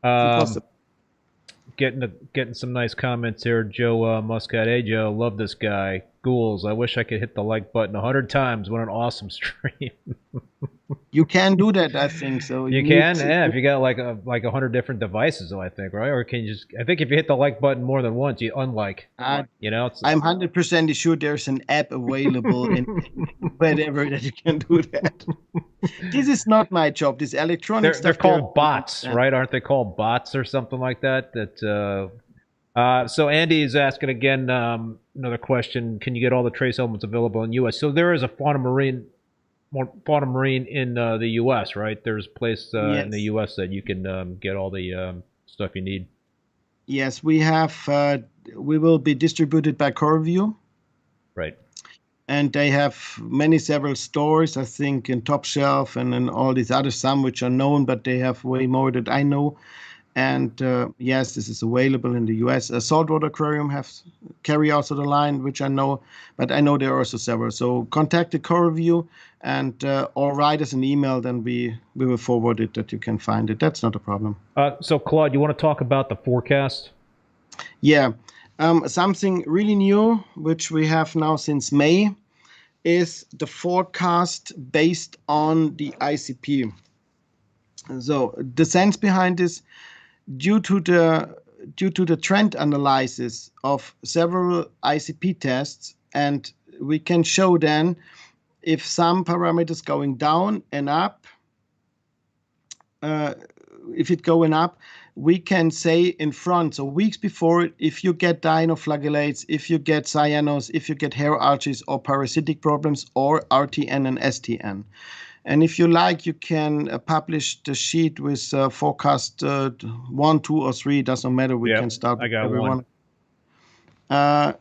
it's impossible. Getting some nice comments here. Joe Muscat. Hey Joe, love this guy. Ghouls, I wish I could hit the like button 100 times. What an awesome stream. You can do that, I think. So you can, yeah. If you got like 100 different devices, though, I think, right? Or can you just? I think if you hit the like button more than once, you unlike. You know, I'm 100% sure there's an app available in wherever that you can do that. This is not my job. This electronic stuff. They're called bots, right? Aren't they called bots or something like that? So Andy is asking again another question. Can you get all the trace elements available in the U.S.? So there is a Fauna Marin in the U.S., right? There's a place yes. in the U.S. that you can get all the stuff you need. Yes, we have. We will be distributed by CoreView. Right. And they have several stores, I think, in Top Shelf and in all these other, some which are known, but they have way more that I know. And yes, this is available in the US. A saltwater aquarium carry also the line, which I know, but I know there are also several. So contact the CoreView and or write us an email, then we will forward it that you can find it. That's not a problem. So Claude, you want to talk about the forecast? Yeah. Something really new, which we have now since May, is the forecast based on the ICP. So the sense behind this, due to the trend analysis of several ICP tests, and we can show then if some parameters going down and up, if it going up, we can say in front, so weeks before, if you get dinoflagellates, if you get cyanos, if you get hair algae or parasitic problems, or RTN and STN. And if you like, you can publish the sheet with forecast 1, 2, or 3. Doesn't matter. We can start with everyone.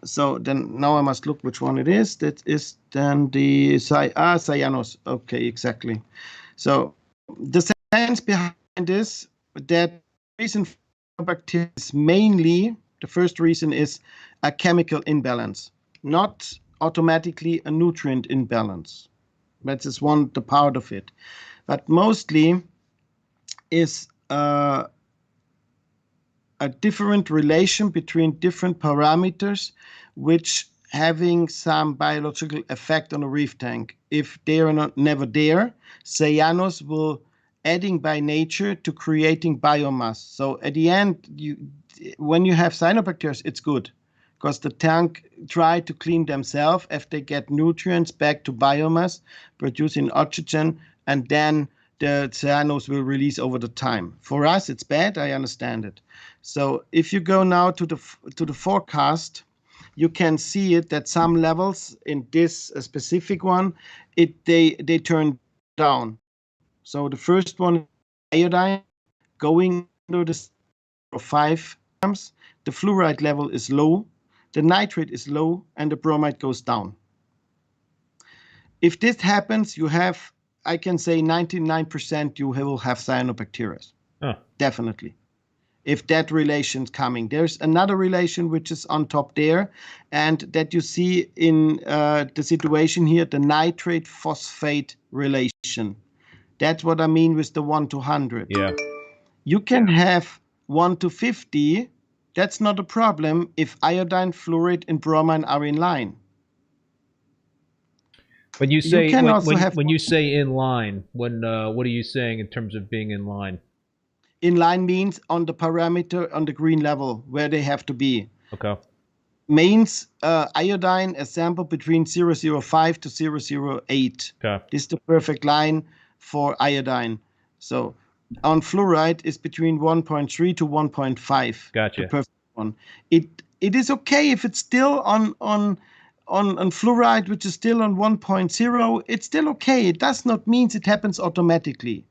So then now I must look which one it is. That is then the cyanos. Okay, exactly. So the sense behind this, that reason for bacteria is mainly, the first reason is a chemical imbalance, not automatically a nutrient imbalance. That is the part of it. But mostly is a different relation between different parameters which having some biological effect on a reef tank. If they are never there, cyanos will adding by nature to creating biomass. So at the end, when you have cyanobacteria, it's good, because the tank try to clean themselves if they get nutrients back to biomass, producing oxygen, and then the cyanos will release over the time. For us, it's bad. I understand it. So if you go now to the forecast, you can see it that some levels in this specific one, they turn down. So the first one, iodine, going to the 5 grams. The fluoride level is low, the nitrate is low and the bromide goes down. If this happens, you have, I can say 99% you will have cyanobacteria. Huh. Definitely. If that relation's coming. There's another relation which is on top there, and that you see in the situation here, the nitrate phosphate relation. That's what I mean with the 1 to 100. Yeah. You can have 1 to 50. That's not a problem if iodine, fluoride, and bromine are in line. When you say can also have when you say in line, what are you saying in terms of being in line? In line means on the parameter on the green level where they have to be. Okay. Means iodine a sample between 0.005 to 0.008. Okay. This is the perfect line for iodine. So on fluoride is between 1.3 to 1.5. Gotcha. The perfect one. It is okay if it's still on fluoride, which is still on 1.0. It's still okay. It does not mean it happens automatically.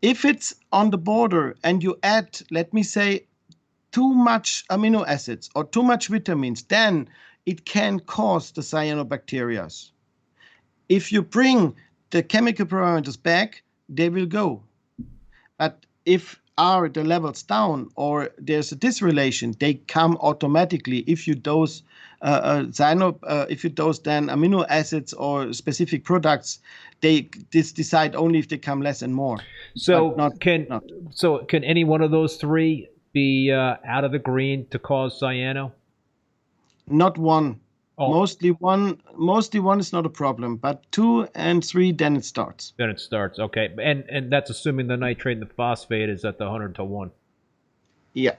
If it's on the border and you add, let me say, too much amino acids or too much vitamins, then it can cause the cyanobacteria. If you bring the chemical parameters back, they will go. But if are the levels down or there's a disrelation, they come automatically if you dose if you dose then amino acids or specific products. They decide only if they come less and more. So can any one of those three be out of the green to cause cyano? Not one. Oh. Mostly one is not a problem, but 2 and 3, then it starts. Then it starts. Okay, and that's assuming the nitrate and the phosphate is at the 100 to 1. Yeah.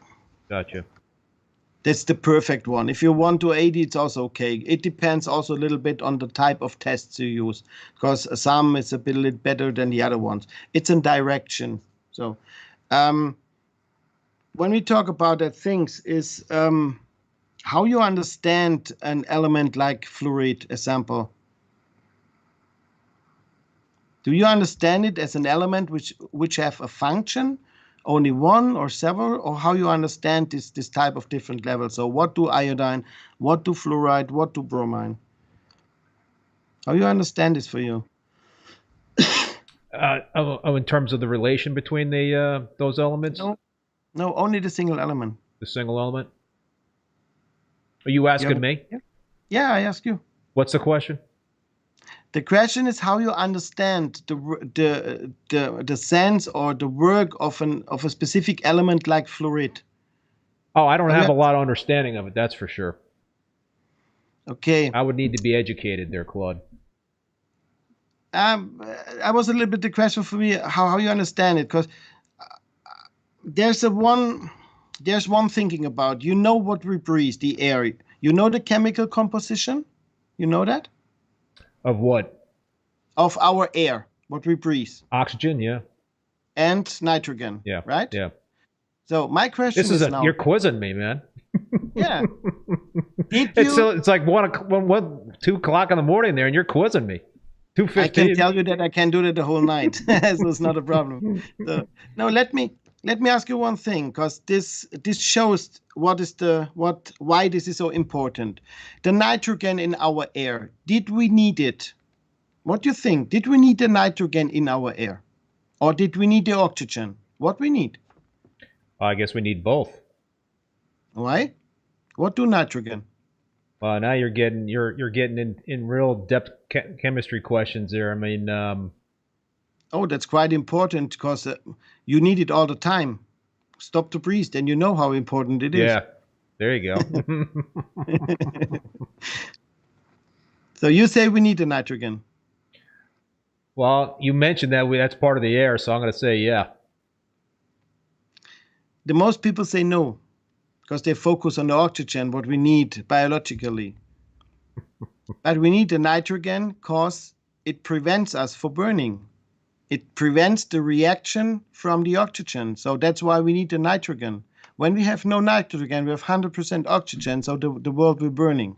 Gotcha. That's the perfect one. If you want to 80, it's also okay. It depends also a little bit on the type of tests you use, because some is a bit better than the other ones. It's in direction. So when we talk about that things is how you understand an element like fluoride, a sample. Do you understand it as an element which have a function, only one or several, or how you understand this type of different levels? So what do iodine, what do fluoride, what do bromine? How you understand this for you? In terms of the relation between the those elements? No, only the single element. The single element? Are you asking me? Yeah, I ask you. What's the question? The question is how you understand the sense or the work of a specific element like fluoride. Oh, I don't have a lot of understanding of it, that's for sure. Okay. I would need to be educated there, Claude. I was a little bit the question for me how you understand it, because there's one thinking about, you know what we breathe, the air. You know the chemical composition? You know that? Of what? Of our air, what we breathe. Oxygen, yeah. And nitrogen, yeah. Right? Yeah. So my question is now... You're quizzing me, man. Yeah. It's like 2 o'clock in the morning there, and you're quizzing me. 2:15. I can tell you that I can do that the whole night, so it's not a problem. So, no, let me ask you one thing, because this shows why this is so important. The nitrogen in our air, did we need it? What do you think? Did we need the nitrogen in our air, or did we need the oxygen? What we need? I guess we need both. Why? What do nitrogen? Well, now you're getting in real depth chemistry questions there. I mean, oh, that's quite important, because you need it all the time. Stop to breathe, then you know how important it is. Yeah, there you go. So you say we need the nitrogen. Well, you mentioned that's part of the air, so I'm going to say yeah. The most people say no, because they focus on the oxygen, what we need biologically. But we need the nitrogen because it prevents us from burning. It prevents the reaction from the oxygen. So that's why we need the nitrogen. When we have no nitrogen, we have 100% oxygen, so the world will burning.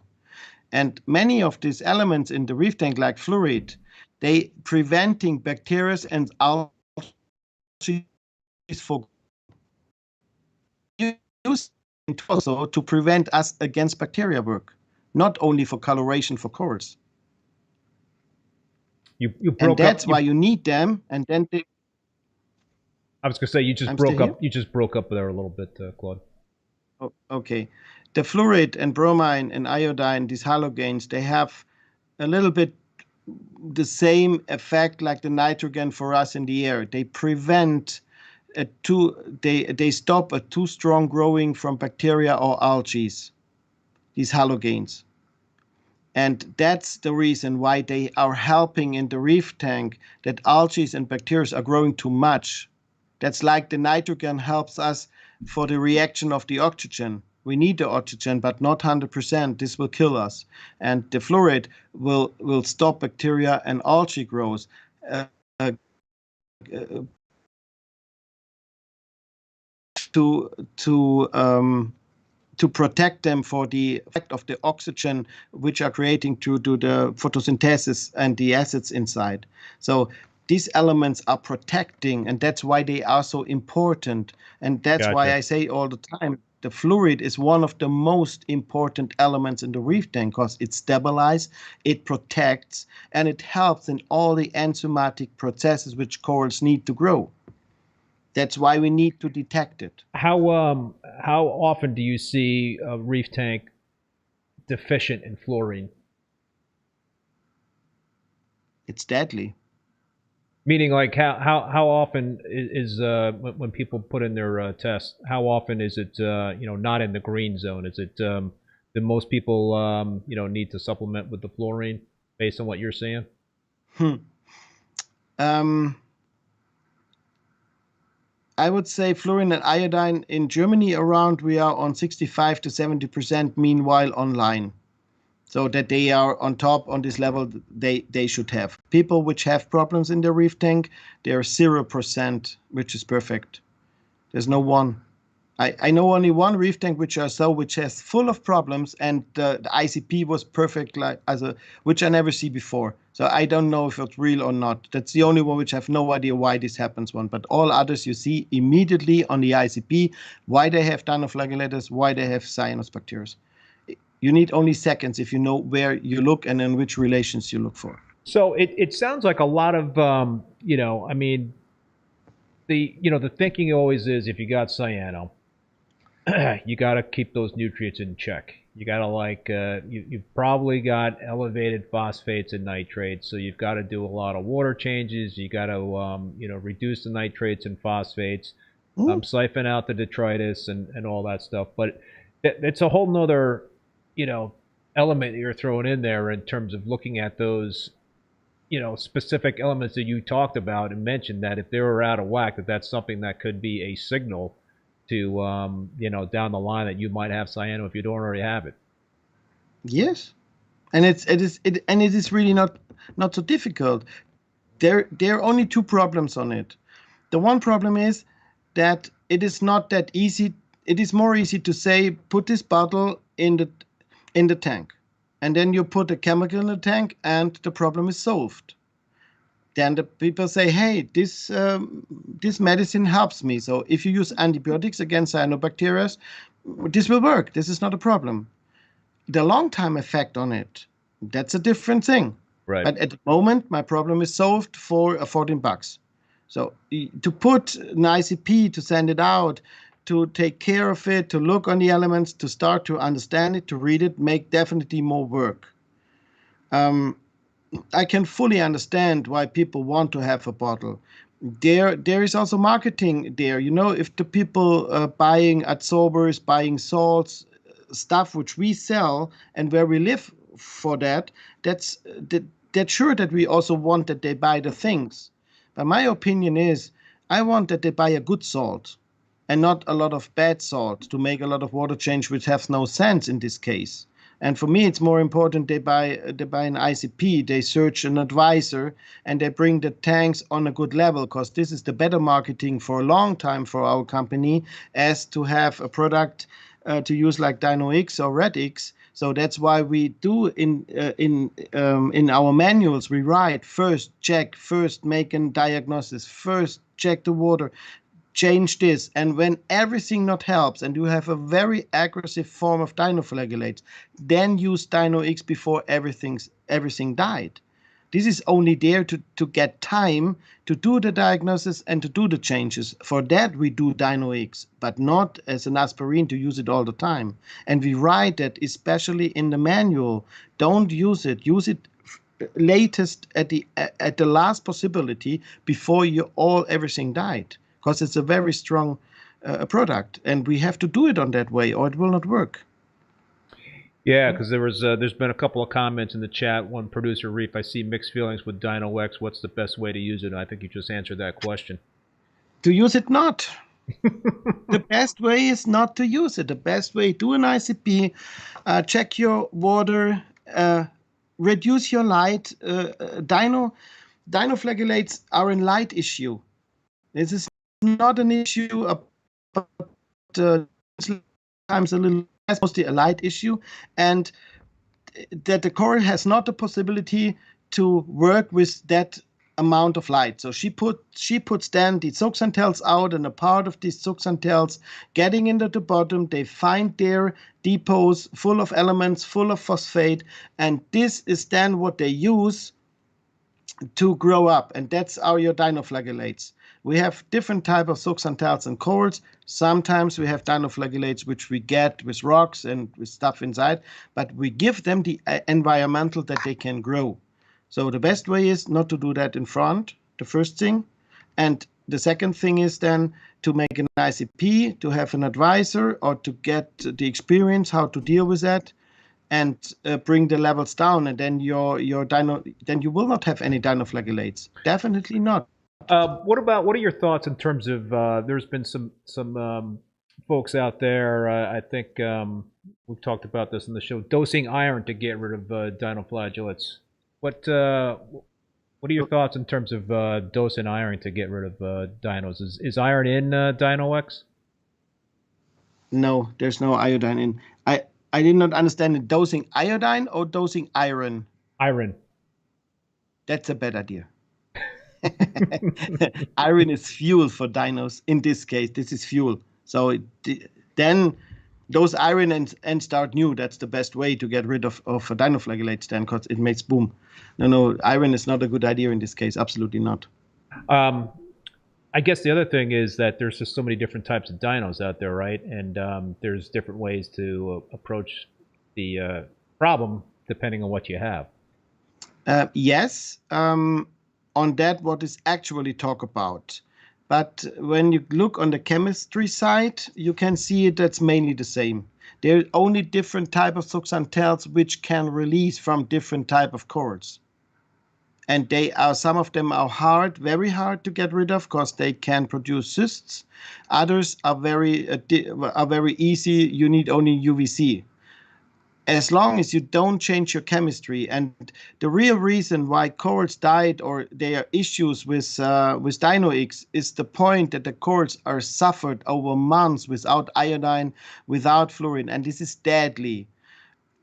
And many of these elements in the reef tank, like fluoride, they preventing bacteria and algae for use also to prevent us against bacteria work, not only for coloration for corals. You broke and up. that's why you need them. And then I was gonna say you just I'm broke still up. here? You just broke up there a little bit, Claude. Oh, okay. The fluoride and bromine and iodine, these halogens, they have a little bit the same effect like the nitrogen for us in the air. They prevent they stop a too strong growing from bacteria or algae, these halogens. And that's the reason why they are helping in the reef tank, that algae and bacteria are growing too much. That's like the nitrogen helps us for the reaction of the oxygen. We need the oxygen, but not 100%. This will kill us. And the fluoride will stop bacteria and algae growth. To protect them for the effect of the oxygen which are creating to do the photosynthesis and the acids inside. So these elements are protecting, and that's why they are so important. And that's why I say all the time, the fluoride is one of the most important elements in the reef tank, because it stabilizes, it protects, and it helps in all the enzymatic processes which corals need to grow. That's why we need to detect it. How often do you see a reef tank deficient in fluorine? It's deadly. Meaning, like how often is when people put in their test? How often is it not in the green zone? Is it do most people need to supplement with the fluorine based on what you're saying? I would say fluorine and iodine in Germany around, we are on 65 to 70% meanwhile online. So that they are on top on this level they should have. People which have problems in their reef tank, they are 0%, which is perfect. There's no one. I know only one reef tank which has full of problems, and the ICP was perfect, like which I never see before. So I don't know if it's real or not. That's the only one which I have no idea why this happens. But all others you see immediately on the ICP why they have dinoflagellators, why they have cyanobacteria. You need only seconds if you know where you look and in which relations you look for. So it sounds like a lot of I mean, the thinking always is if you got cyano, you got to keep those nutrients in check. You got to you've probably got elevated phosphates and nitrates, so you've got to do a lot of water changes. You got to reduce the nitrates and phosphates, siphon out the detritus and all that stuff. But it's a whole nother element that you're throwing in there in terms of looking at those specific elements that you talked about and mentioned, that if they were out of whack, that's something that could be a signal to down the line that you might have cyano if you don't already have it. Yes, and it is really not so difficult. There are only two problems on it. The one problem is that it is not that easy. It is more easy to say put this bottle in the tank, and then you put a chemical in the tank, and the problem is solved. Then the people say, hey, this medicine helps me. So if you use antibiotics against cyanobacteria, this will work. This is not a problem. The long-time effect on it, that's a different thing. Right. But at the moment, my problem is solved for $14. So to put an ICP, to send it out, to take care of it, to look on the elements, to start to understand it, to read it, make definitely more work. I can fully understand why people want to have a bottle. There is also marketing there. If the people buying adsorbers, buying salts, stuff which we sell and where we live for that's sure that we also want that they buy the things. But my opinion is, I want that they buy a good salt and not a lot of bad salt to make a lot of water change, which has no sense in this case. And for me, it's more important they buy an ICP, they search an advisor, and they bring the tanks on a good level, because this is the better marketing for a long time for our company, as to have a product to use like Dino X or Red X. So that's why we do in our manuals, we write first check, first make a diagnosis, first check the water. change this. And when everything not helps and you have a very aggressive form of dinoflagellates, then use Dino X before everything died. This is only there to get time to do the diagnosis and to do the changes. For that, we do Dino X, but not as an aspirin to use it all the time. And we write that, especially in the manual, don't use it. Use it latest at the last possibility before everything died, because it's a very strong product, and we have to do it on that way, or it will not work. Yeah, because there's been a couple of comments in the chat. One producer, Reef, I see mixed feelings with Dino X. What's the best way to use it? And I think you just answered that question. To use it not. The best way is not to use it. The best way, do an ICP, check your water, reduce your light. Dinoflagellates are a light issue. This is not an issue about times a little. That's mostly a light issue, and that the coral has not the possibility to work with that amount of light. So she puts then the zooxanthellae out, and a part of these zooxanthellae getting into the bottom, they find their depots full of elements, full of phosphate, and this is then what they use to grow up, and that's your dinoflagellates. We have different type of zooxanthellae and corals. Sometimes we have dinoflagellates which we get with rocks and with stuff inside, but we give them the environmental that they can grow. So the best way is not to do that in front, the first thing. And the second thing is then to make an ICP, to have an advisor, or to get the experience how to deal with that, and bring the levels down, and then then you will not have any dinoflagellates. Definitely not. What are your thoughts in terms of there's been some folks out there, I think we've talked about this in the show, dosing iron to get rid of dinoflagellates. What are your thoughts in terms of dosing iron to get rid of dinos? Is iron in Dino X? No, there's no iodine in. I did not understand it. Dosing iodine or dosing iron? Iron. That's a bad idea. Iron is fuel for dinos. In this case, this is fuel. So then those iron and start new. That's the best way to get rid of dinoflagellates then, because it makes boom. No, iron is not a good idea in this case. Absolutely not. I guess the other thing is that there's just so many different types of dinos out there, right? And there's different ways to approach the problem depending on what you have. Yes. On that, what is actually talk about. But when you look on the chemistry side, you can see that's mainly the same. There are only different type of zooxanthellae which can release from different type of corals. And some of them are hard, very hard to get rid of, because they can produce cysts. Others are very easy. You need only UVC. As long as you don't change your chemistry. And the real reason why corals died, or there are issues with Dino X, is the point that the corals are suffered over months without iodine, without fluorine, and this is deadly.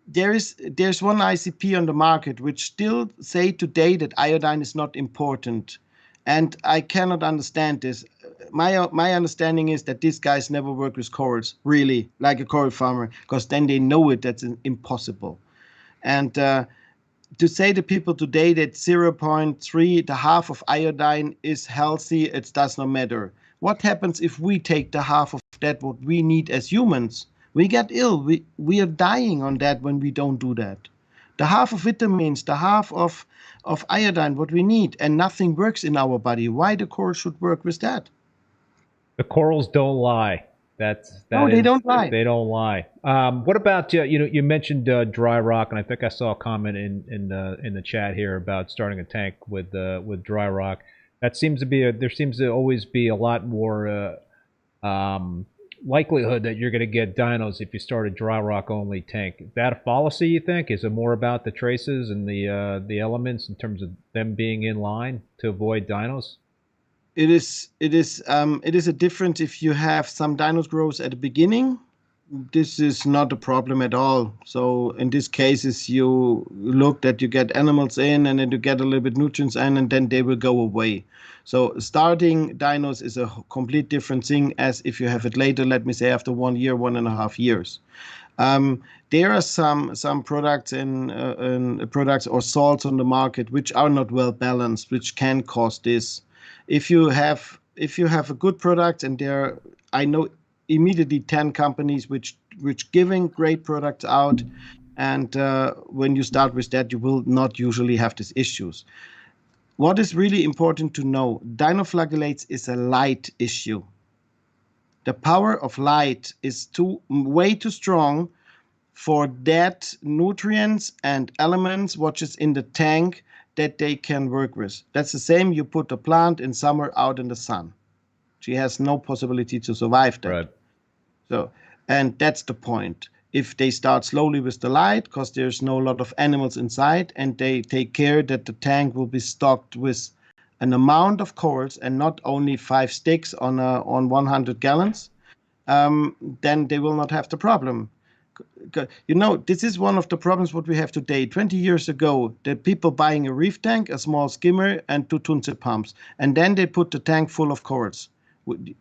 There's one ICP on the market which still say today that iodine is not important, and I cannot understand this. My understanding is that these guys never work with corals, really, like a coral farmer, because then they know that's impossible. And to say to people today that 0.3, the half of iodine is healthy, it does not matter. What happens if we take the half of that what we need as humans? We get ill. We are dying on that when we don't do that. The half of vitamins, the half of iodine, what we need, and nothing works in our body. Why the coral should work with that? The corals don't lie. They don't lie. They don't lie. What about you mentioned dry rock, and I think I saw a comment in the chat here about starting a tank with dry rock. That seems to be there seems to always be a lot more likelihood that you're going to get dinos if you start a dry rock only tank. Is that a fallacy, you think? Is it more about the traces and the elements in terms of them being in line to avoid dinos? It is a difference if you have some dinos growth at the beginning, this is not a problem at all. So in these cases, you look that you get animals in and then you get a little bit nutrients in and then they will go away. So starting dinos is a complete different thing as if you have it later, let me say after 1 year, 1.5 years. There are some products in products or salts on the market which are not well balanced, which can cause this. If you have a good product, and I know immediately 10 companies which giving great products out, and when you start with that, you will not usually have these issues. What is really important to know, dinoflagellates is a light issue. The power of light is way too strong for that nutrients and elements which is in the tank that they can work with. That's the same, you put a plant in summer out in the sun. She has no possibility to survive that. Right. So, and that's the point. If they start slowly with the light, because there's no lot of animals inside, and they take care that the tank will be stocked with an amount of corals and not only 5 sticks on 100 gallons, then they will not have the problem. You know, this is one of the problems what we have today. 20 years ago, the people buying a reef tank, a small skimmer, and 2 Tunze pumps, and then they put the tank full of corals.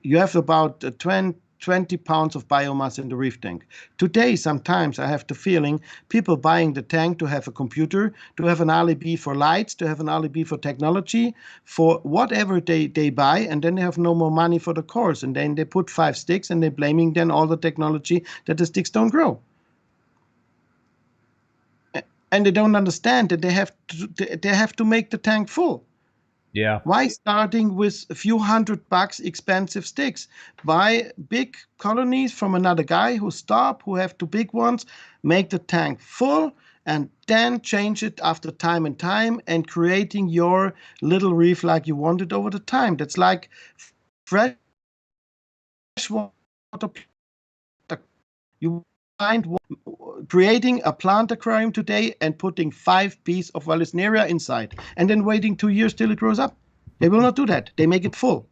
You have about 20 pounds of biomass in the reef tank. Today, sometimes I have the feeling people buying the tank to have a computer, to have an alibi for lights, to have an alibi for technology, for whatever they buy, and then they have no more money for the course. And then they put 5 sticks and they're blaming then all the technology that the sticks don't grow. And they don't understand that they have to make the tank full. Yeah. Why starting with a few $100 expensive sticks? Buy big colonies from another guy who have 2 big ones, make the tank full, and then change it after time and time, and creating your little reef like you want it over the time. That's like fresh water. You find creating a plant aquarium today and putting 5 pieces of Vallisneria inside and then waiting 2 years till it grows up. They will not do that. They make it full.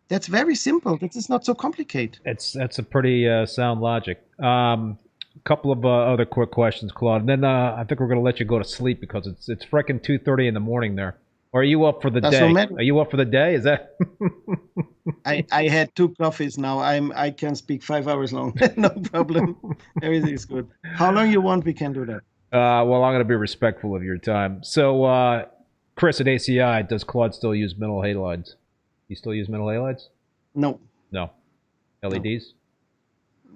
That's very simple. This is not so complicated. That's a pretty sound logic. Couple of other quick questions, Claude, and then I think we're going to let you go to sleep because it's freaking 2:30 in the morning there. Or are you up for the day? Are you up for the day? Is that? I had 2 coffees now. I can speak 5 hours long. No problem. Everything is good. How long you want? We can do that. Well, I'm going to be respectful of your time. So, Chris at ACI, does Claude still use metal halides? You still use metal halides? No. No. LEDs?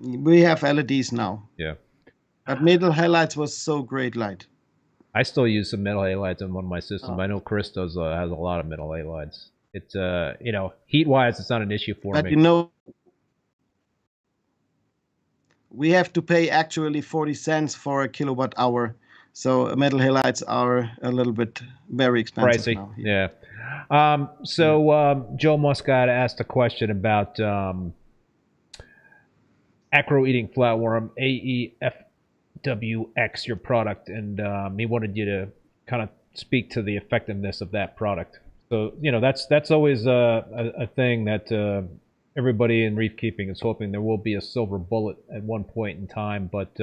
No. We have LEDs now. Yeah. But metal halides was so great light. I still use some metal halides in one of my systems. I know Chris does has a lot of metal halides. It's you know, heat-wise, it's not an issue for me. But you know, we have to pay actually 40 cents for a kilowatt hour. So metal halides are a little bit very expensive pricey now. Yeah. Joe Muscat asked a question about acro-eating flatworm, AEFWX, your product, and he wanted you to kind of speak to the effectiveness of that product. So, you know, that's always a thing that everybody in reef keeping is hoping there will be a silver bullet at one point in time. But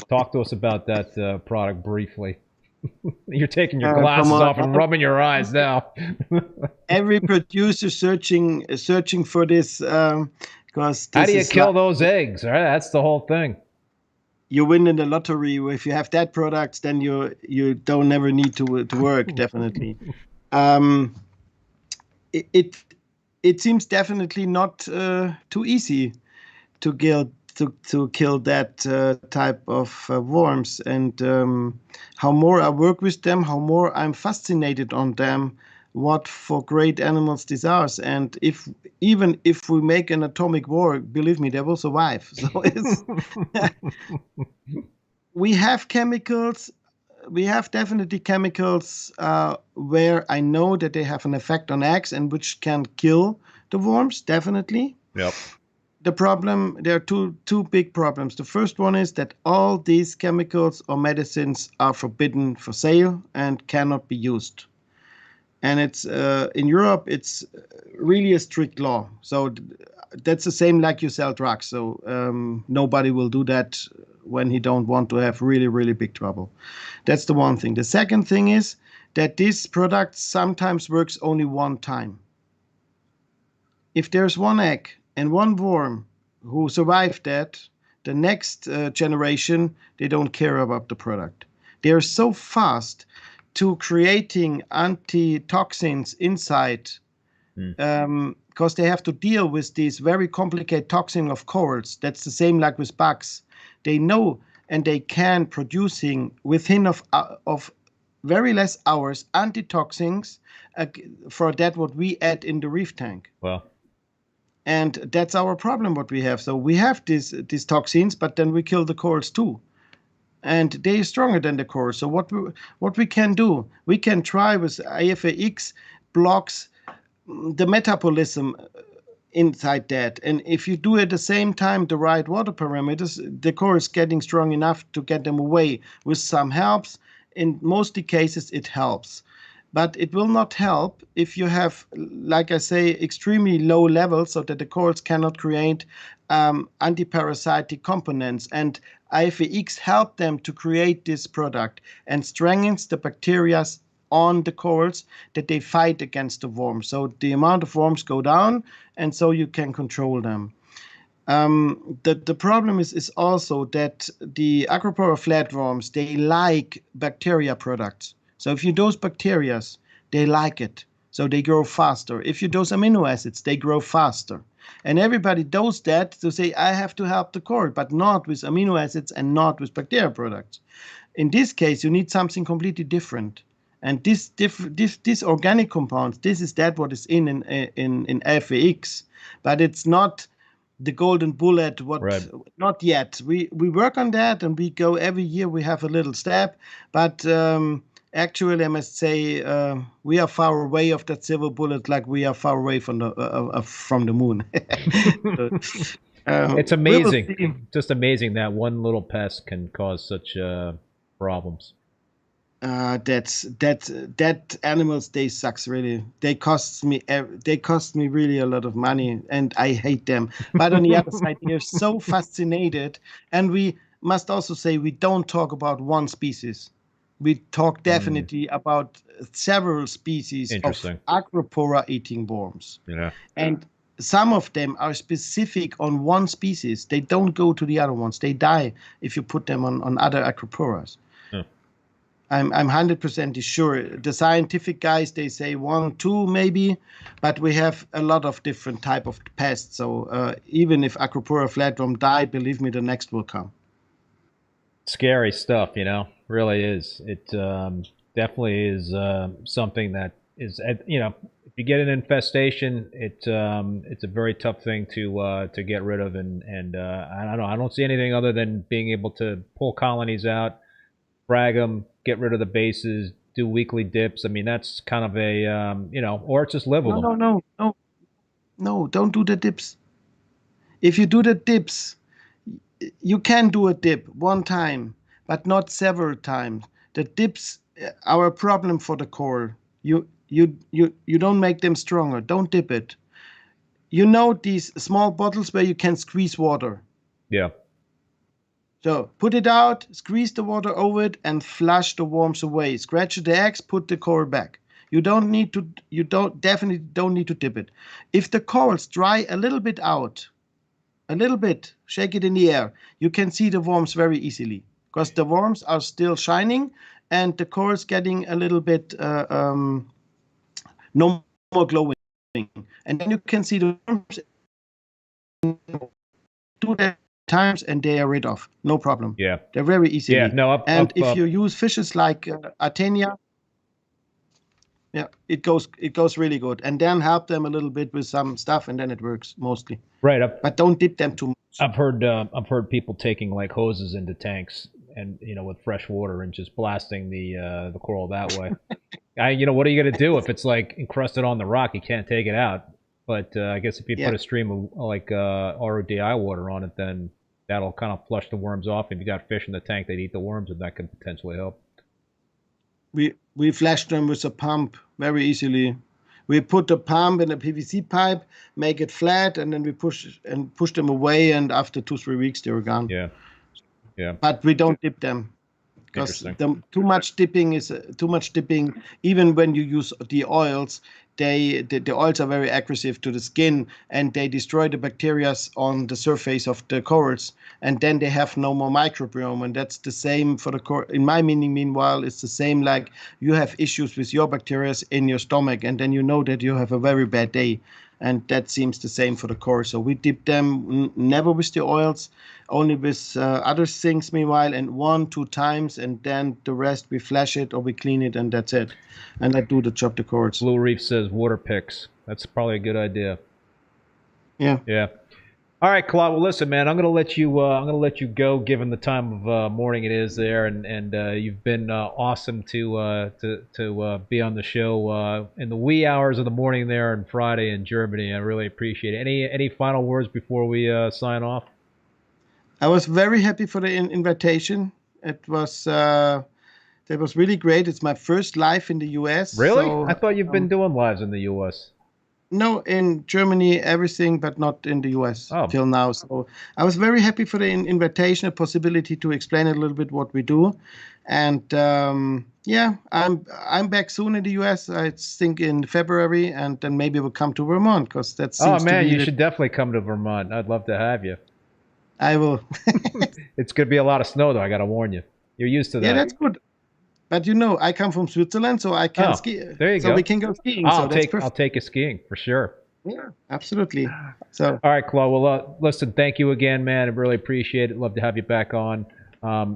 talk to us about that product briefly. You're taking your glasses off and rubbing your eyes now. Every producer searching for this because how do you kill those eggs? All right, that's the whole thing. You win in the lottery. If you have that product, then you don't never need to work. Definitely. It seems definitely not too easy to kill that type of worms. And how more I work with them, how more I'm fascinated on them. What for great animals these are. And even if we make an atomic war, believe me, they will survive. So it's we have chemicals. We have definitely chemicals where I know that they have an effect on eggs and which can kill the worms, definitely. Yep. The problem, there are two big problems. The first one is that all these chemicals or medicines are forbidden for sale and cannot be used. And it's in Europe, it's really a strict law. So that's the same like you sell drugs. So nobody will do that when he don't want to have really, really big trouble. That's the one thing. The second thing is that this product sometimes works only one time. If there's one egg and one worm who survived that, the next generation, they don't care about the product. They are so fast to creating antitoxins inside because they have to deal with these very complicated toxin of corals. That's the same like with bugs. They know and they can producing within of very less hours antitoxins for that what we add in the reef tank. Well, and that's our problem what we have. So we have these toxins, but then we kill the corals too. And they are stronger than the corals. So what we can do, we can try with AFAX blocks the metabolism inside that. And if you do at the same time the right water parameters, the coral is getting strong enough to get them away. With some helps, in most cases it helps. But it will not help if you have, like I say, extremely low levels so that the corals cannot create antiparasitic components. And IFAX help them to create this product and strengthens the bacteria on the corals that they fight against the worms. So the amount of worms go down, and so you can control them. The problem is also that the Acropora flatworms, they like bacteria products. So if you dose bacteria, they like it. So they grow faster. If you dose amino acids, they grow faster. And everybody does that to say, I have to help the coral, but not with amino acids and not with bacteria products. In this case, you need something completely different. And this organic compounds, this is that what is in FAX, but it's not the golden bullet. Not yet. We work on that, and we go every year. We have a little step, but actually, I must say we are far away of that silver bullet, like we are far away from the moon. It's amazing, just amazing that one little pest can cause such problems. That animals, they sucks really. They cost me really a lot of money, and I hate them. But on the other side, they're so fascinated, and we must also say we don't talk about one species. We talk definitely about several species of Acropora eating worms. Yeah. And some of them are specific on one species. They don't go to the other ones. They die if you put them on other Acroporas. I'm 100% sure. The scientific guys, they say 1, 2 maybe, but we have a lot of different type of pests. So even if Acropora flatworm died, believe me, the next will come. Scary stuff, really is. It definitely is something that is, if you get an infestation, it's a very tough thing to get rid of, and I don't know. I don't see anything other than being able to pull colonies out, frag them, get rid of the bases, do weekly dips. I mean, that's kind of a or just live with them. No, don't do the dips. If you do the dips, you can do a dip one time, but not several times. The dips are a problem for the coral. You don't make them stronger. Don't dip it. These small bottles where you can squeeze water. Yeah. So put it out, squeeze the water over it, and flush the worms away. Scratch the eggs, put the coral back. You definitely don't need to dip it. If the corals dry a little bit out, a little bit, shake it in the air, you can see the worms very easily, because the worms are still shining and the coral's getting a little bit no more glowing. And then you can see the worms do that times and they are rid of. No problem. Yeah. They're very easy. Yeah, no, if you use fishes like Artenia, it goes really good. And then help them a little bit with some stuff, and then it works mostly. Right. But don't dip them too much. I've heard people taking like hoses into tanks and with fresh water and just blasting the coral that way. What are you gonna do if it's like encrusted on the rock? You can't take it out. But I guess if you put a stream of like RODI water on it, then that'll kind of flush the worms off. If you got fish in the tank, they'd eat the worms, and that could potentially help. We flash them with a pump very easily. We put a pump in a PVC pipe, make it flat, and then we push them away. And after 2-3 weeks, they were gone. Yeah. Yeah. But we don't dip them. Because too much dipping. Even when you use the oils, the oils are very aggressive to the skin, and they destroy the bacteria on the surface of the corals, and then they have no more microbiome. And that's the same for the coral. In my meaning, meanwhile, it's the same like you have issues with your bacteria in your stomach, and then you know that you have a very bad day. And that seems the same for the core. So we dip them never with the oils, only with other things meanwhile, and 1-2 times, and then the rest we flash it or we clean it, and that's it. And I do the job the corals. Blue Reef says water picks. That's probably a good idea. Yeah. Yeah. All right, Claude. Well, listen, man. I'm gonna let you go, given the time of morning it is there, and you've been awesome to be on the show in the wee hours of the morning there on Friday in Germany. I really appreciate it. Any final words before we sign off? I was very happy for the invitation. It was really great. It's my first live in the U.S. Really? So, I thought you've been doing lives in the U.S. No, in Germany, everything, but not in the US till now. So I was very happy for the invitation, a possibility to explain a little bit what we do. And yeah, I'm back soon in the US, I think in February, and then maybe we'll come to Vermont, because that seems to be you should definitely come to Vermont. I'd love to have you. I will. It's going to be a lot of snow, though, I got to warn you. You're used to that. Yeah, that's good. But you know, I come from Switzerland, so I can ski. There you go. So we can go skiing. I'll take you skiing for sure. Yeah, absolutely. So all right, Claude. Well, listen, thank you again, man. I really appreciate it. Love to have you back on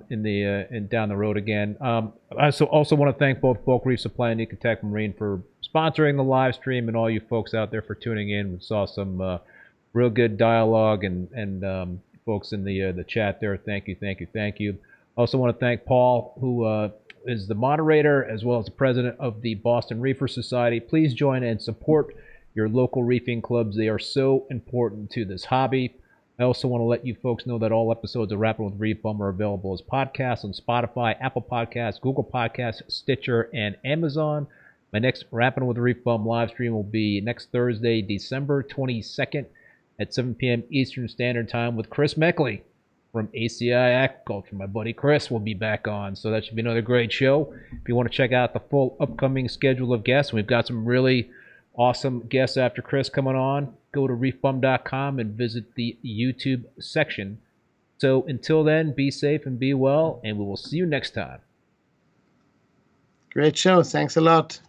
in down the road again. I also want to thank both Bulk Reef Supply and Ecotech Marine for sponsoring the live stream, and all you folks out there for tuning in. We saw some real good dialogue and folks in the chat there. Thank you. Also want to thank Paul, who is the moderator as well as the president of the Boston Reefer Society. Please join and support your local reefing clubs. They are so important to this hobby. I also want to let you folks know that all episodes of Rappin with ReefBum are available as podcasts on Spotify, Apple Podcasts, Google Podcasts, Stitcher, and Amazon. My next Rappin with ReefBum live stream will be next Thursday, December 22nd at 7 p.m. Eastern Standard Time with Chris Meckley from ACI Aquaculture. My buddy Chris will be back on, so that should be another great show. If you want to check out the full upcoming schedule of guests, we've got some really awesome guests after Chris coming on. Go to reefbum.com and visit the YouTube section. So until then, be safe and be well, and we will see you next time. Great show. Thanks a lot.